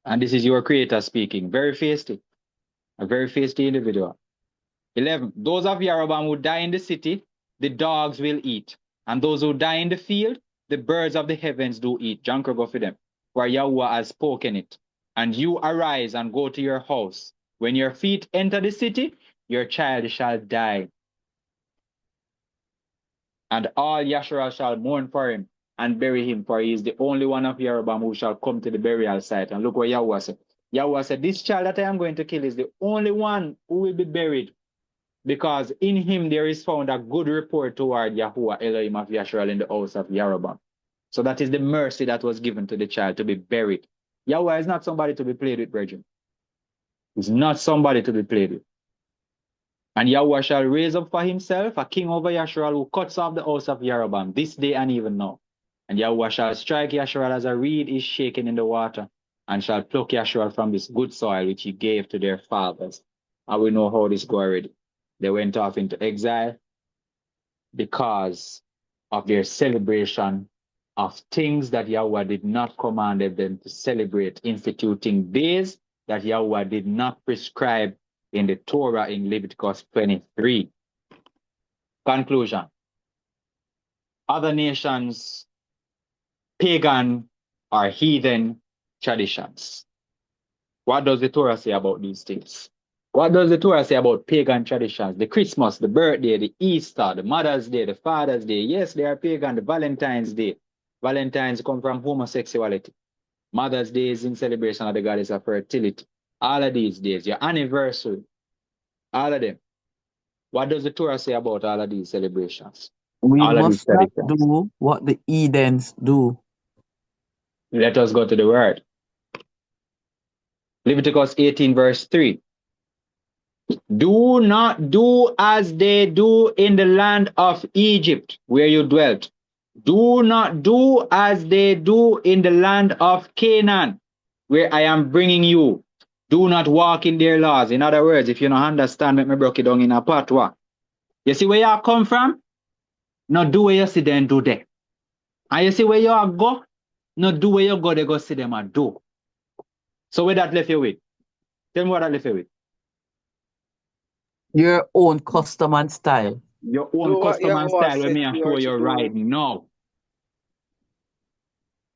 And this is your creator speaking. Very feisty. A very feisty individual. 11. Those of Jeroboam who die in the city, the dogs will eat. And those who die in the field, the birds of the heavens do eat. Janker go for them. For Yahweh has spoken it. And you arise and go to your house. When your feet enter the city, your child shall die. And all Yisrael shall mourn for him and bury him, for he is the only one of Jeroboam who shall come to the burial site. And look what Yahweh said. Yahweh said, this child that I am going to kill is the only one who will be buried, because in him there is found a good report toward Yahuwah Elohim of Yisrael in the house of Jeroboam. So that is the mercy that was given to the child to be buried. Yahweh is not somebody to be played with, brethren. He's not somebody to be played with. And Yahweh shall raise up for himself a king over Yisrael who cuts off the house of Jeroboam this day and even now. And Yahweh shall strike Yisrael as a reed is shaken in the water, and shall pluck Yisrael from this good soil which he gave to their fathers. And we know how this go already. They went off into exile because of their celebration of things that Yahweh did not command them to celebrate, instituting days that Yahweh did not prescribe in the Torah in Leviticus 23. Conclusion. Other nations, pagan or heathen traditions. What does the Torah say about these things? What does the Torah say about pagan traditions? The Christmas, the birthday, the Easter, the Mother's Day, the Father's Day. Yes, they are pagan. The Valentine's Day. Valentines come from homosexuality. Mother's Day is in celebration of the goddess of fertility. All of these days, your anniversary, all of them. What does the Torah say about all of these celebrations? We All of these must not traditions. do what the heathens do. Let us go to the word. Leviticus 18 verse 3. Do not do as they do in the land of Egypt where you dwelt. Do not do as they do in the land of Canaan where I am bringing you. Do not walk in their laws. In other words, if you don't understand, let me break it down in a patois. You see where you come from? Not do where you see them do there. And you see where you go? Not do where you go, they go see them and do. So where that left you with? Tell me what that left you with. Your own custom and style. Your Do own what custom and Yahweh style when said me I you show are to you do. right now.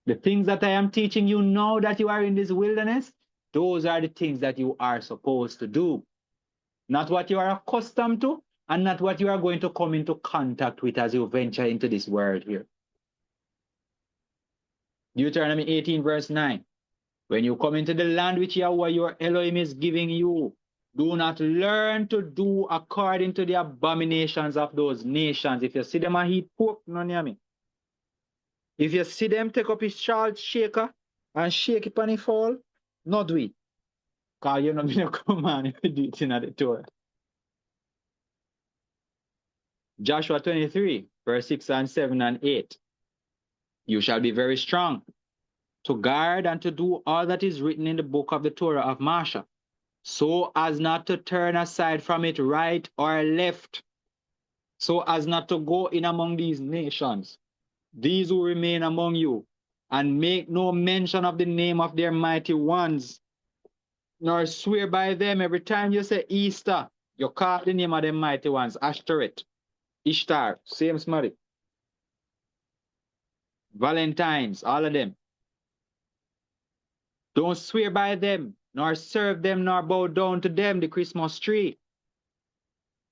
The things that I am teaching you now that you are in this wilderness, those are the things that you are supposed to do. Not what you are accustomed to, and not what you are going to come into contact with as you venture into this world here. Deuteronomy 18 verse 9. When you come into the land which Yahweh your Elohim is giving you, do not learn to do according to the abominations of those nations. If you see them a eat pork, no near me. If you see them take up his salt shaker and shake it on the fall, not do it. Because you're not going to command if you do it in the Torah. Joshua 23, verse 6 and 7 and 8. You shall be very strong to guard and to do all that is written in the book of the Torah of Mashah, so as not to turn aside from it right or left, so as not to go in among these nations, these who remain among you, and make no mention of the name of their mighty ones, nor swear by them. Every time you say Easter, you call the name of them mighty ones, Ashtoreth, Ishtar, same smell. Valentines, all of them. Don't swear by them, nor serve them, nor bow down to them, the Christmas tree.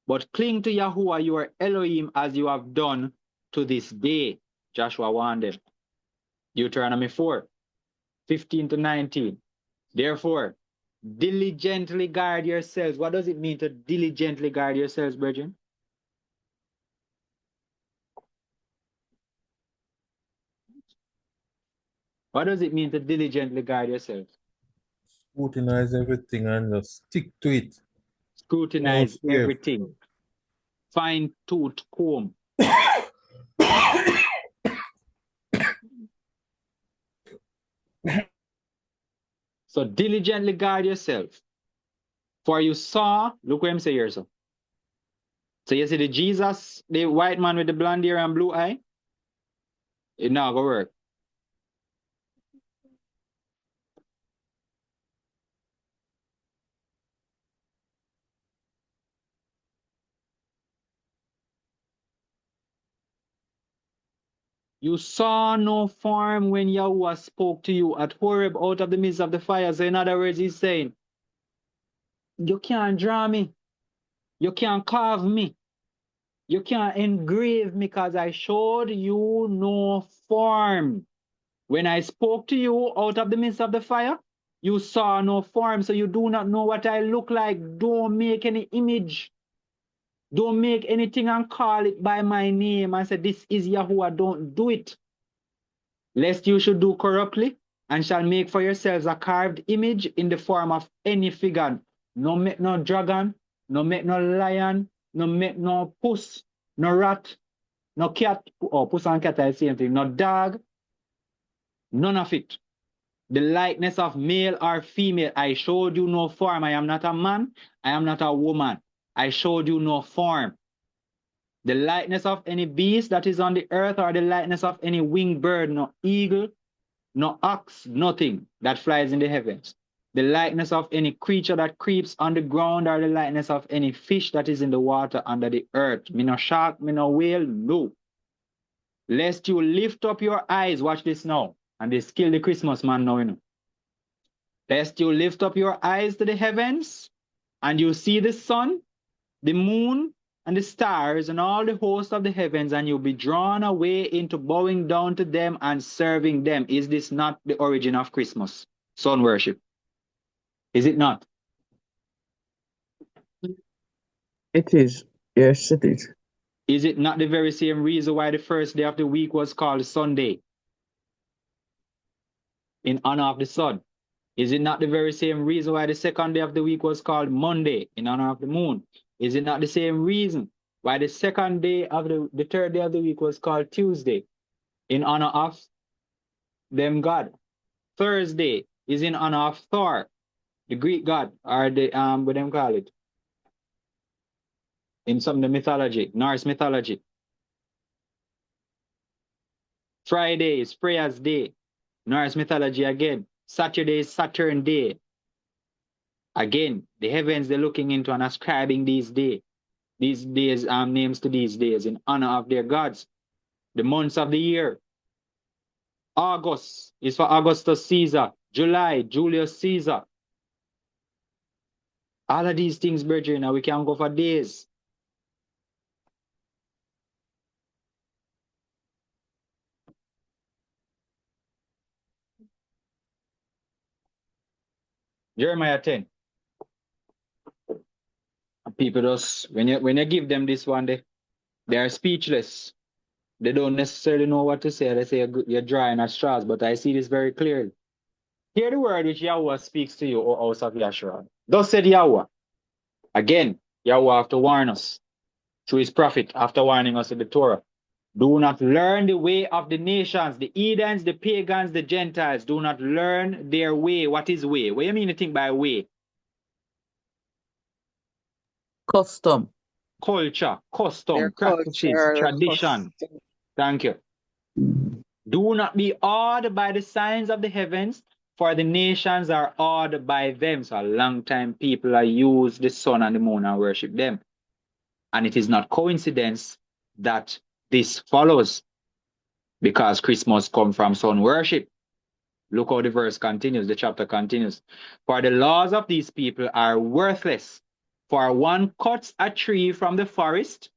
But cling to Yahuwah your Elohim as you have done to this day. Joshua warned them. Deuteronomy 4, 15 to 19. Therefore, diligently guard yourselves. What does it mean to diligently guard yourselves, brethren? What does it mean to diligently guard yourselves? Scrutinize everything and just stick to it. No Scrutinize fear. everything. Fine tooth comb. So diligently guard yourself. For you saw, look what I'm saying here, so. So you see the Jesus, the white man with the blonde hair and blue eye? It now go work. You saw no form when Yahweh spoke to you at Horeb out of the midst of the fire. So in other words, he's saying, You can't draw me. You can't carve me. You can't engrave me because I showed you no form. When I spoke to you out of the midst of the fire, you saw no form, so you do not know what I look like. Don't make any image. Don't make anything and call it by my name and say, this is Yahuwah. Don't do it. Lest you should do corruptly and shall make for yourselves a carved image in the form of any figure. No make no dragon, no make no lion, no make no puss, no rat, no cat. Oh, puss and cat are the same thing. No dog, none of it. The likeness of male or female. I showed you no form. I am not a man. I am not a woman. I showed you no form. The likeness of any beast that is on the earth, or the likeness of any winged bird, no eagle, no ox, nothing that flies in the heavens. The likeness of any creature that creeps on the ground, or the likeness of any fish that is in the water under the earth. Me no shark, me no whale, no. Lest you lift up your eyes, watch this now, and they kill the Christmas man now, you know. Lest you lift up your eyes to the heavens, and you see the sun, the moon, and the stars, and all the hosts of the heavens, and you'll be drawn away into bowing down to them and serving them. Is this not the origin of Christmas? Sun worship. Is it not? It is. Yes, it is. Is it not the very same reason why the first day of the week was called Sunday? In honor of the sun. Is it not the very same reason why the second day of the week was called Monday, in honor of the moon? Is it not the same reason why the second day of the third day of the week was called Tuesday, in honor of them God? Thursday is in honor of Thor, the Greek god, or the what them call it? In some of the mythology, Norse mythology. Friday is Freya's day, Norse mythology again. Saturday is Saturn day. Again, the heavens they're looking into and ascribing these days names to these days in honor of their gods. The months of the year. August is for Augustus Caesar. July, Julius Caesar. All of these things, brethren, now we can go for days. Jeremiah 10. And people just, when you give them this one, they are speechless. They don't necessarily know what to say. They say you're drawing at straws, but I see this very clearly. Hear the word which Yahweh speaks to you, O house of Yasharal. Thus said Yahweh. Again, Yahweh have to warn us through his prophet after warning us in the Torah. Do not learn the way of the nations, the heathens, the pagans, the Gentiles. Do not learn their way. What is way? What do you mean to think by way? Custom. Culture, Their custom, practices, culture, tradition. custom. Thank you. Do not be awed by the signs of the heavens, for the nations are awed by them. So a long time people are used the sun and the moon and worship them. And it is not coincidence that this follows, because Christmas comes from sun worship. Look how the verse continues, the chapter continues. For the laws of these people are worthless. For one cuts a tree from the forest,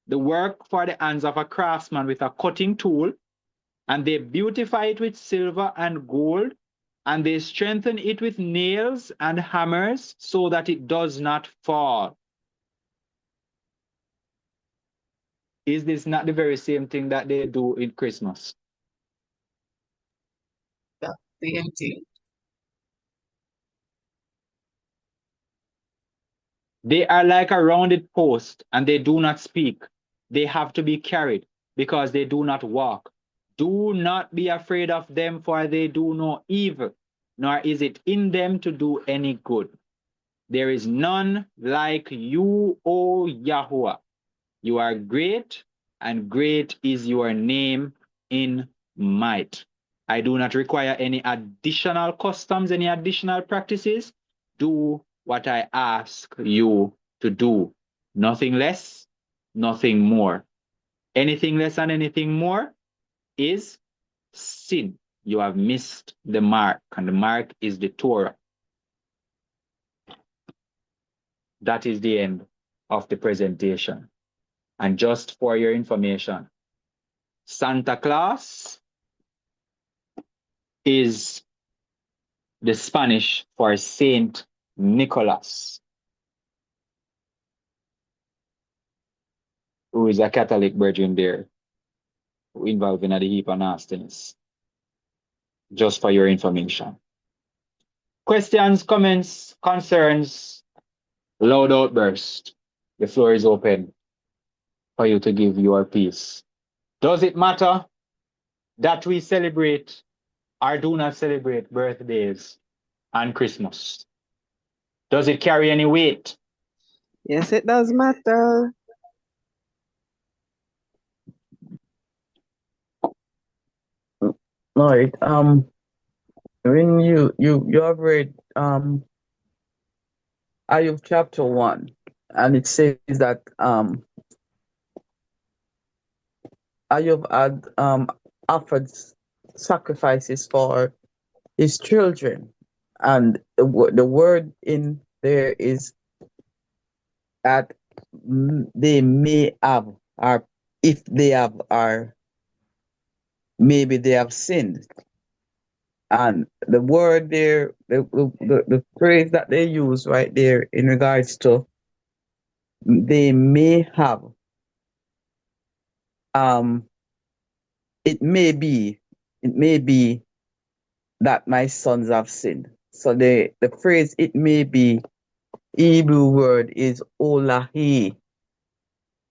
the work for the hands of a craftsman with a cutting tool, and they beautify it with silver and gold, and they strengthen it with nails and hammers so that it does not fall. Is this not the very same thing that they do in Christmas? That's the empty. They are like a rounded post, and they do not speak. They have to be carried, because they do not walk. Do not be afraid of them, for they do no evil, nor is it in them to do any good. There is none like you, O Yahuwah. You are great, and great is your name in might. I do not require any additional customs, any additional practices. Do what I ask you to do. Nothing less, nothing more. Anything less and anything more is sin. You have missed the mark, and the mark is the Torah. that is the end of the presentation. And just for your information, Santa Claus is the Spanish for Saint Nicholas, who is a Catholic virgin there, who involved in a heap of nastiness. Just for your information. Questions, comments, concerns, loud outburst. The floor is open for you to give your piece. Does it matter that we celebrate or do not celebrate birthdays and Christmas? Does it carry any weight? Yes, it does matter. All right. When you have read Ayub chapter 1, and it says that Ayub had offered sacrifices for his children, and the word in there is that they may have, or if they have, or maybe they have sinned. And the word there, the phrase that they use right there in regards to they may have, it may be that my sons have sinned. So the phrase it may be Hebrew word is olahi.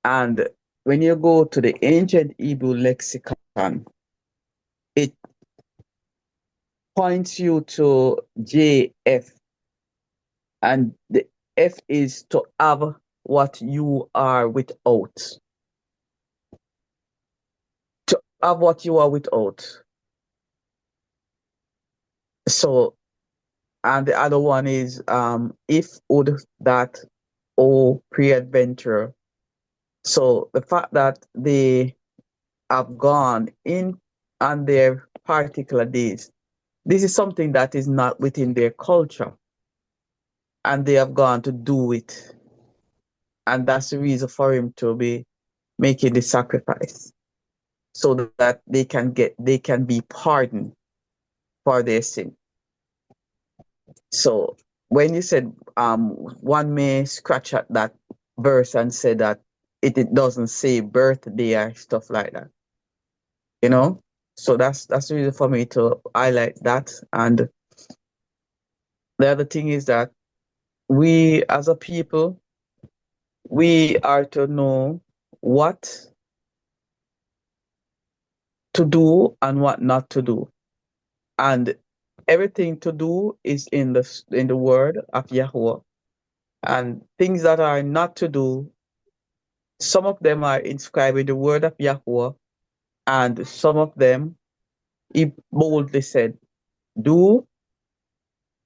And when you go to the ancient Hebrew lexicon, it points you to JF, and the F is to have what you are without. To have what you are without. So, and the other one is if would that pre-adventure. So the fact that they have gone in on their particular days, this is something that is not within their culture, and they have gone to do it, and that's the reason for him to be making the sacrifice, so that they can be pardoned for their sin. So when you said one may scratch at that verse and say that it doesn't say birthday or stuff like that, you know. So that's the reason for me to highlight that. And the other thing is that we as a people, we are to know what to do and what not to do. And everything to do is in the word of Yahweh. And things that are not to do, some of them are inscribed in the word of Yahweh, and some of them, he boldly said, do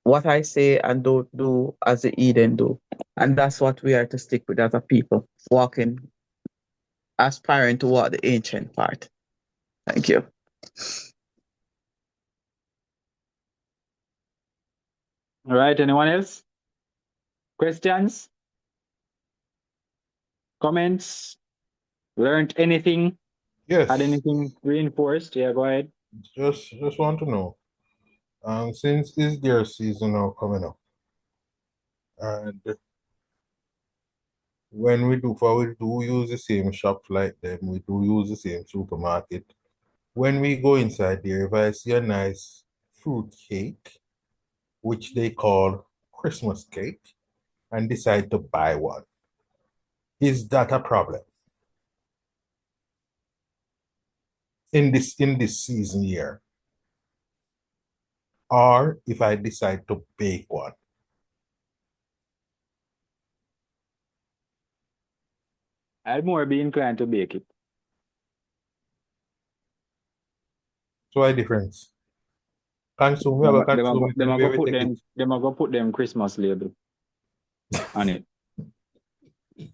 what I say and don't do as the heathen do. And that's what we are to stick with as a people, walking, aspiring toward the ancient part. Thank you. All right, anyone else? Questions? Comments? Learned anything? Yes, Had anything reinforced? Yeah, go ahead. just want to know. Since this deer season now coming up, and when we do use the same shop like them, we do use the same supermarket. When we go inside there, if I see a nice fruit cake, which they call Christmas cake, and decide to buy one, is that a problem in this season here? Or if I decide to bake one? I'd more be inclined to bake it. So why difference? Consume, we have a consume it and where we take it. Them are gonna put them Christmas label on it.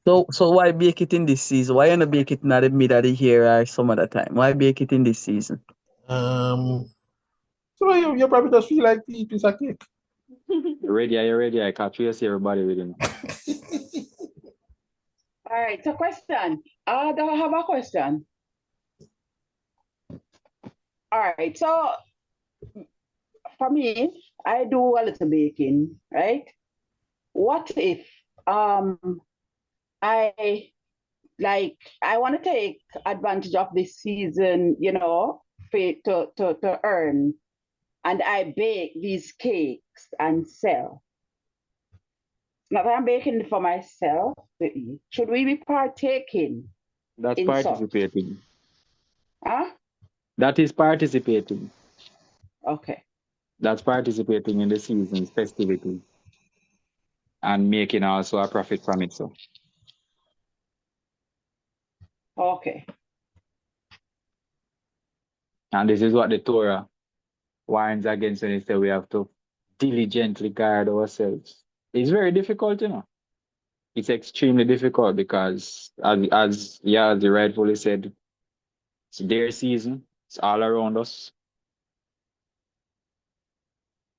So why bake it in this season? Why not bake it in the middle of the year or some other time? Why bake it in this season? So you probably just feel like to eat piece of cake. You're ready, I catch you see everybody with him. right, so question. I have a question. All right, so for me, I do a little baking, right? What if I I want to take advantage of this season, to earn, and I bake these cakes and sell. Not that I'm baking for myself to eat. Should we be partaking That's in such? participating. Huh? That is participating. Okay. That's participating in the season's festivity and making also a profit from it. So, Okay. and this is what the Torah warns against when it says we have to diligently guard ourselves. It's very difficult, It's extremely difficult because, as you rightfully said, it's their season. It's all around us.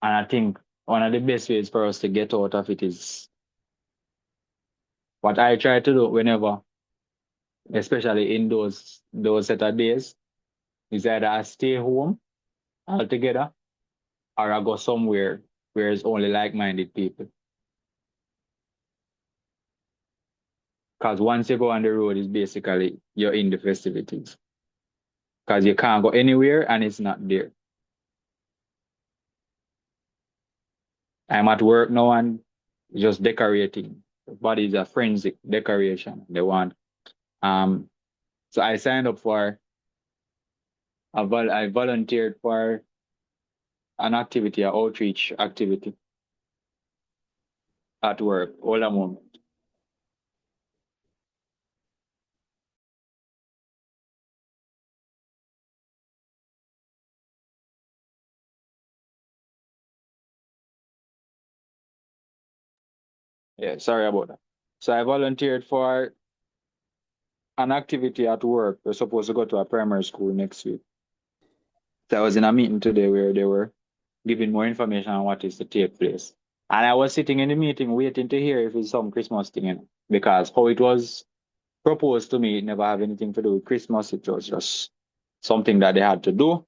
And I think one of the best ways for us to get out of it is what I try to do whenever, especially in those set of days, is either I stay home altogether or I go somewhere where it's only like-minded people. Because once you go on the road, it's basically you're in the festivities. Because you can't go anywhere and it's not there. I'm at work now and just decorating. The body is a frenzied decoration. They want. So I signed up for. I volunteered for an activity, an outreach activity at work. Hold a moment. Yeah, sorry about that. So I volunteered for an activity at work. We're supposed to go to a primary school next week. So I was in a meeting today where they were giving more information on what is to take place. And I was sitting in the meeting waiting to hear if it's some Christmas thing, because how it was proposed to me, it never have anything to do with Christmas. It was just something that they had to do.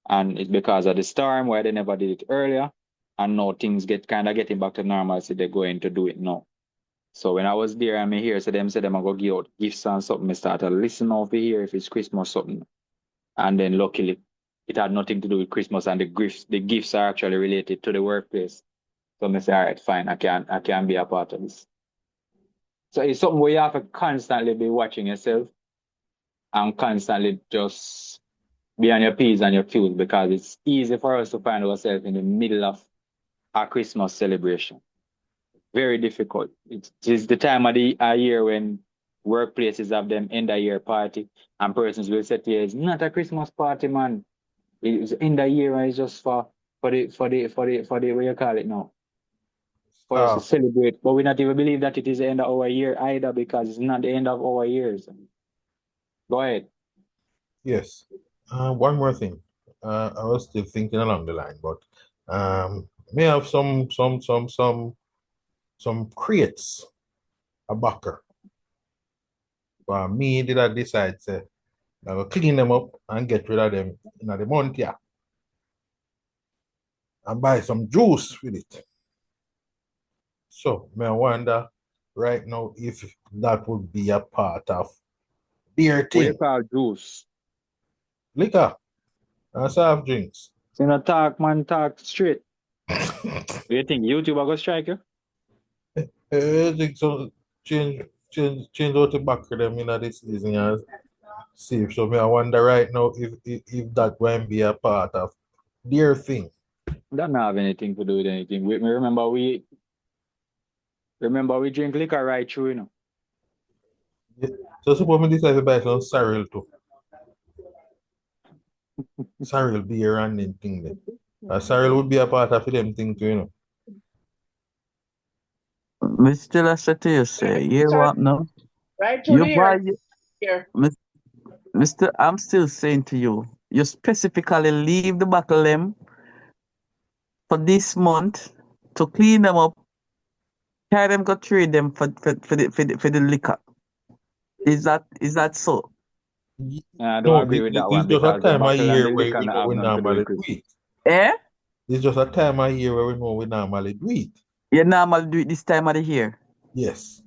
And it's because of the storm where they never did it earlier. And now things getting back to normalcy, they're going to do it now. So when I was there and me here, so them said them I go give out gifts and something. I started listening over here if it's Christmas something. And then luckily it had nothing to do with Christmas, and the gifts are actually related to the workplace. So I say, all right, fine, I can be a part of this. So it's something where you have to constantly be watching yourself and constantly just be on your P's and your Q's, because it's easy for us to find ourselves in the middle of a Christmas celebration. Very difficult. It's the time of the year when workplaces have them end of year party, and persons will say to you, it's not a Christmas party, man. It's end of year, and it's just for the what you call it now, for us to celebrate. But we not even believe that it is the end of our year either, because it's not the end of our years. Go ahead. Yes. One more thing. I was still thinking along the line, but may have some crates a backer. But me did I decide to I will clean them up and get rid of them in the month, yeah. And buy some juice with it. So may I wonder right now if that would be a part of beer What you thing. call juice? Liquor and soft drinks. So you talk, man, talk straight. You think YouTube are gonna strike you? I think so. Change out the back of them in this season and see. So me I wonder right now if that will be a part of their thing. That not have anything to do with anything. Remember we drink liquor right through, Yeah. So suppose me decide to buy some cereal too. Cereal beer and them thing there. Cereal would be a part of them thing too, Me still I say to you, say, you Sorry, what now? right to You the buy, here. Mr. I'm still saying to you, you specifically leave the buckle them for this month to clean them up, carry them, go trade them for the liquor. Is that so? I don't No, agree with that it's one just a because the time of buckle and year the where liquor we not know have we nothing to do with normally do Christmas. it. Eh? It's just a time of year where we know we normally do it. You normally do it this time of the year. Yes.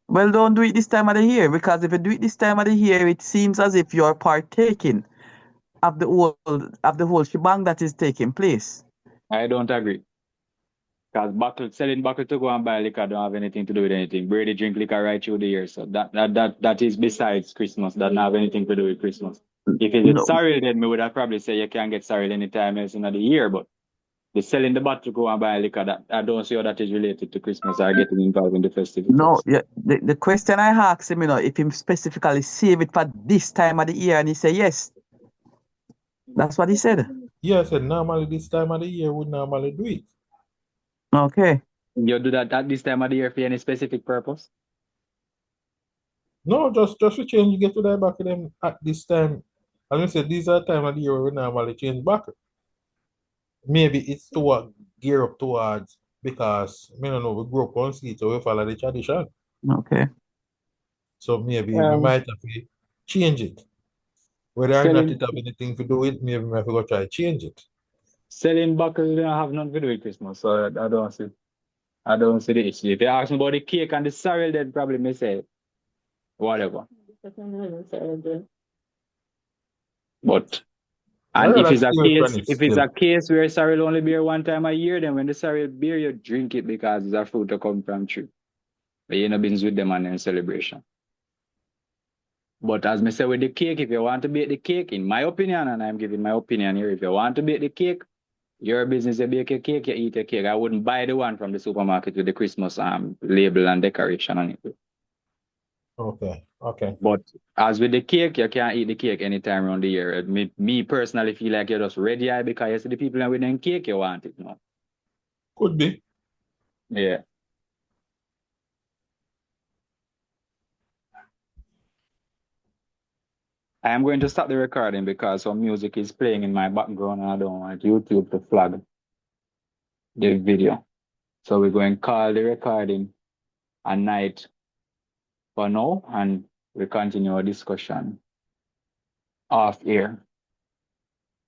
Well, don't do it this time of the year, because if you do it this time of the year, it seems as if you're partaking of the whole shebang that is taking place. I don't agree. Because selling buckle to go and buy liquor don't have anything to do with anything. Brady drink liquor right through the year. So that is besides Christmas. That don't have anything to do with Christmas. If it is No, sorrel, then me would have probably say you can get sorrel anytime else in the year. But the selling the bottle to go and buy liquor, that I don't see how that is related to Christmas or getting involved in the no. festivities. Yeah, the question I asked him, if he specifically save it for this time of the year, and he said yes. That's what he said. Yeah, I said normally this time of the year we normally do it. Okay. You do that at this time of the year for any specific purpose? No, just to change, you get to that back of them at this time. As I said, these are time of the year where we normally change back. Maybe it's to gear up towards because I don't know, we grew up on street, so we follow the tradition. Okay. So maybe we might have to change it. Whether or not Selling it have anything to do with it, maybe we have to go try change it. selling buckles don't have nothing to do with Christmas. So I don't see the issue. If you ask me about the cake and the sorrel, then probably may say whatever. But I and if rather it's a steer from case, it if it's still. a case where sorrel only beer one time a year, then when the sorrel beer, you drink it because it's a fruit to come from tree. But you know, been with them and then celebration. But as me say with the cake, if you want to bake the cake, in my opinion, and I'm giving my opinion here, if you want to bake the cake, your business, you bake your cake, you eat your cake. I wouldn't buy the one from the supermarket with the Christmas label and decoration on it. Okay, okay. But as with the cake, you can't eat the cake anytime around the year. Me personally feel like you're just ready because you see the people with them cake, you want it now. Could be. Yeah. I am going to stop the recording because some music is playing in my background and I don't want YouTube to flag the video. So we're going to call the recording a night for now and we continue our discussion off air.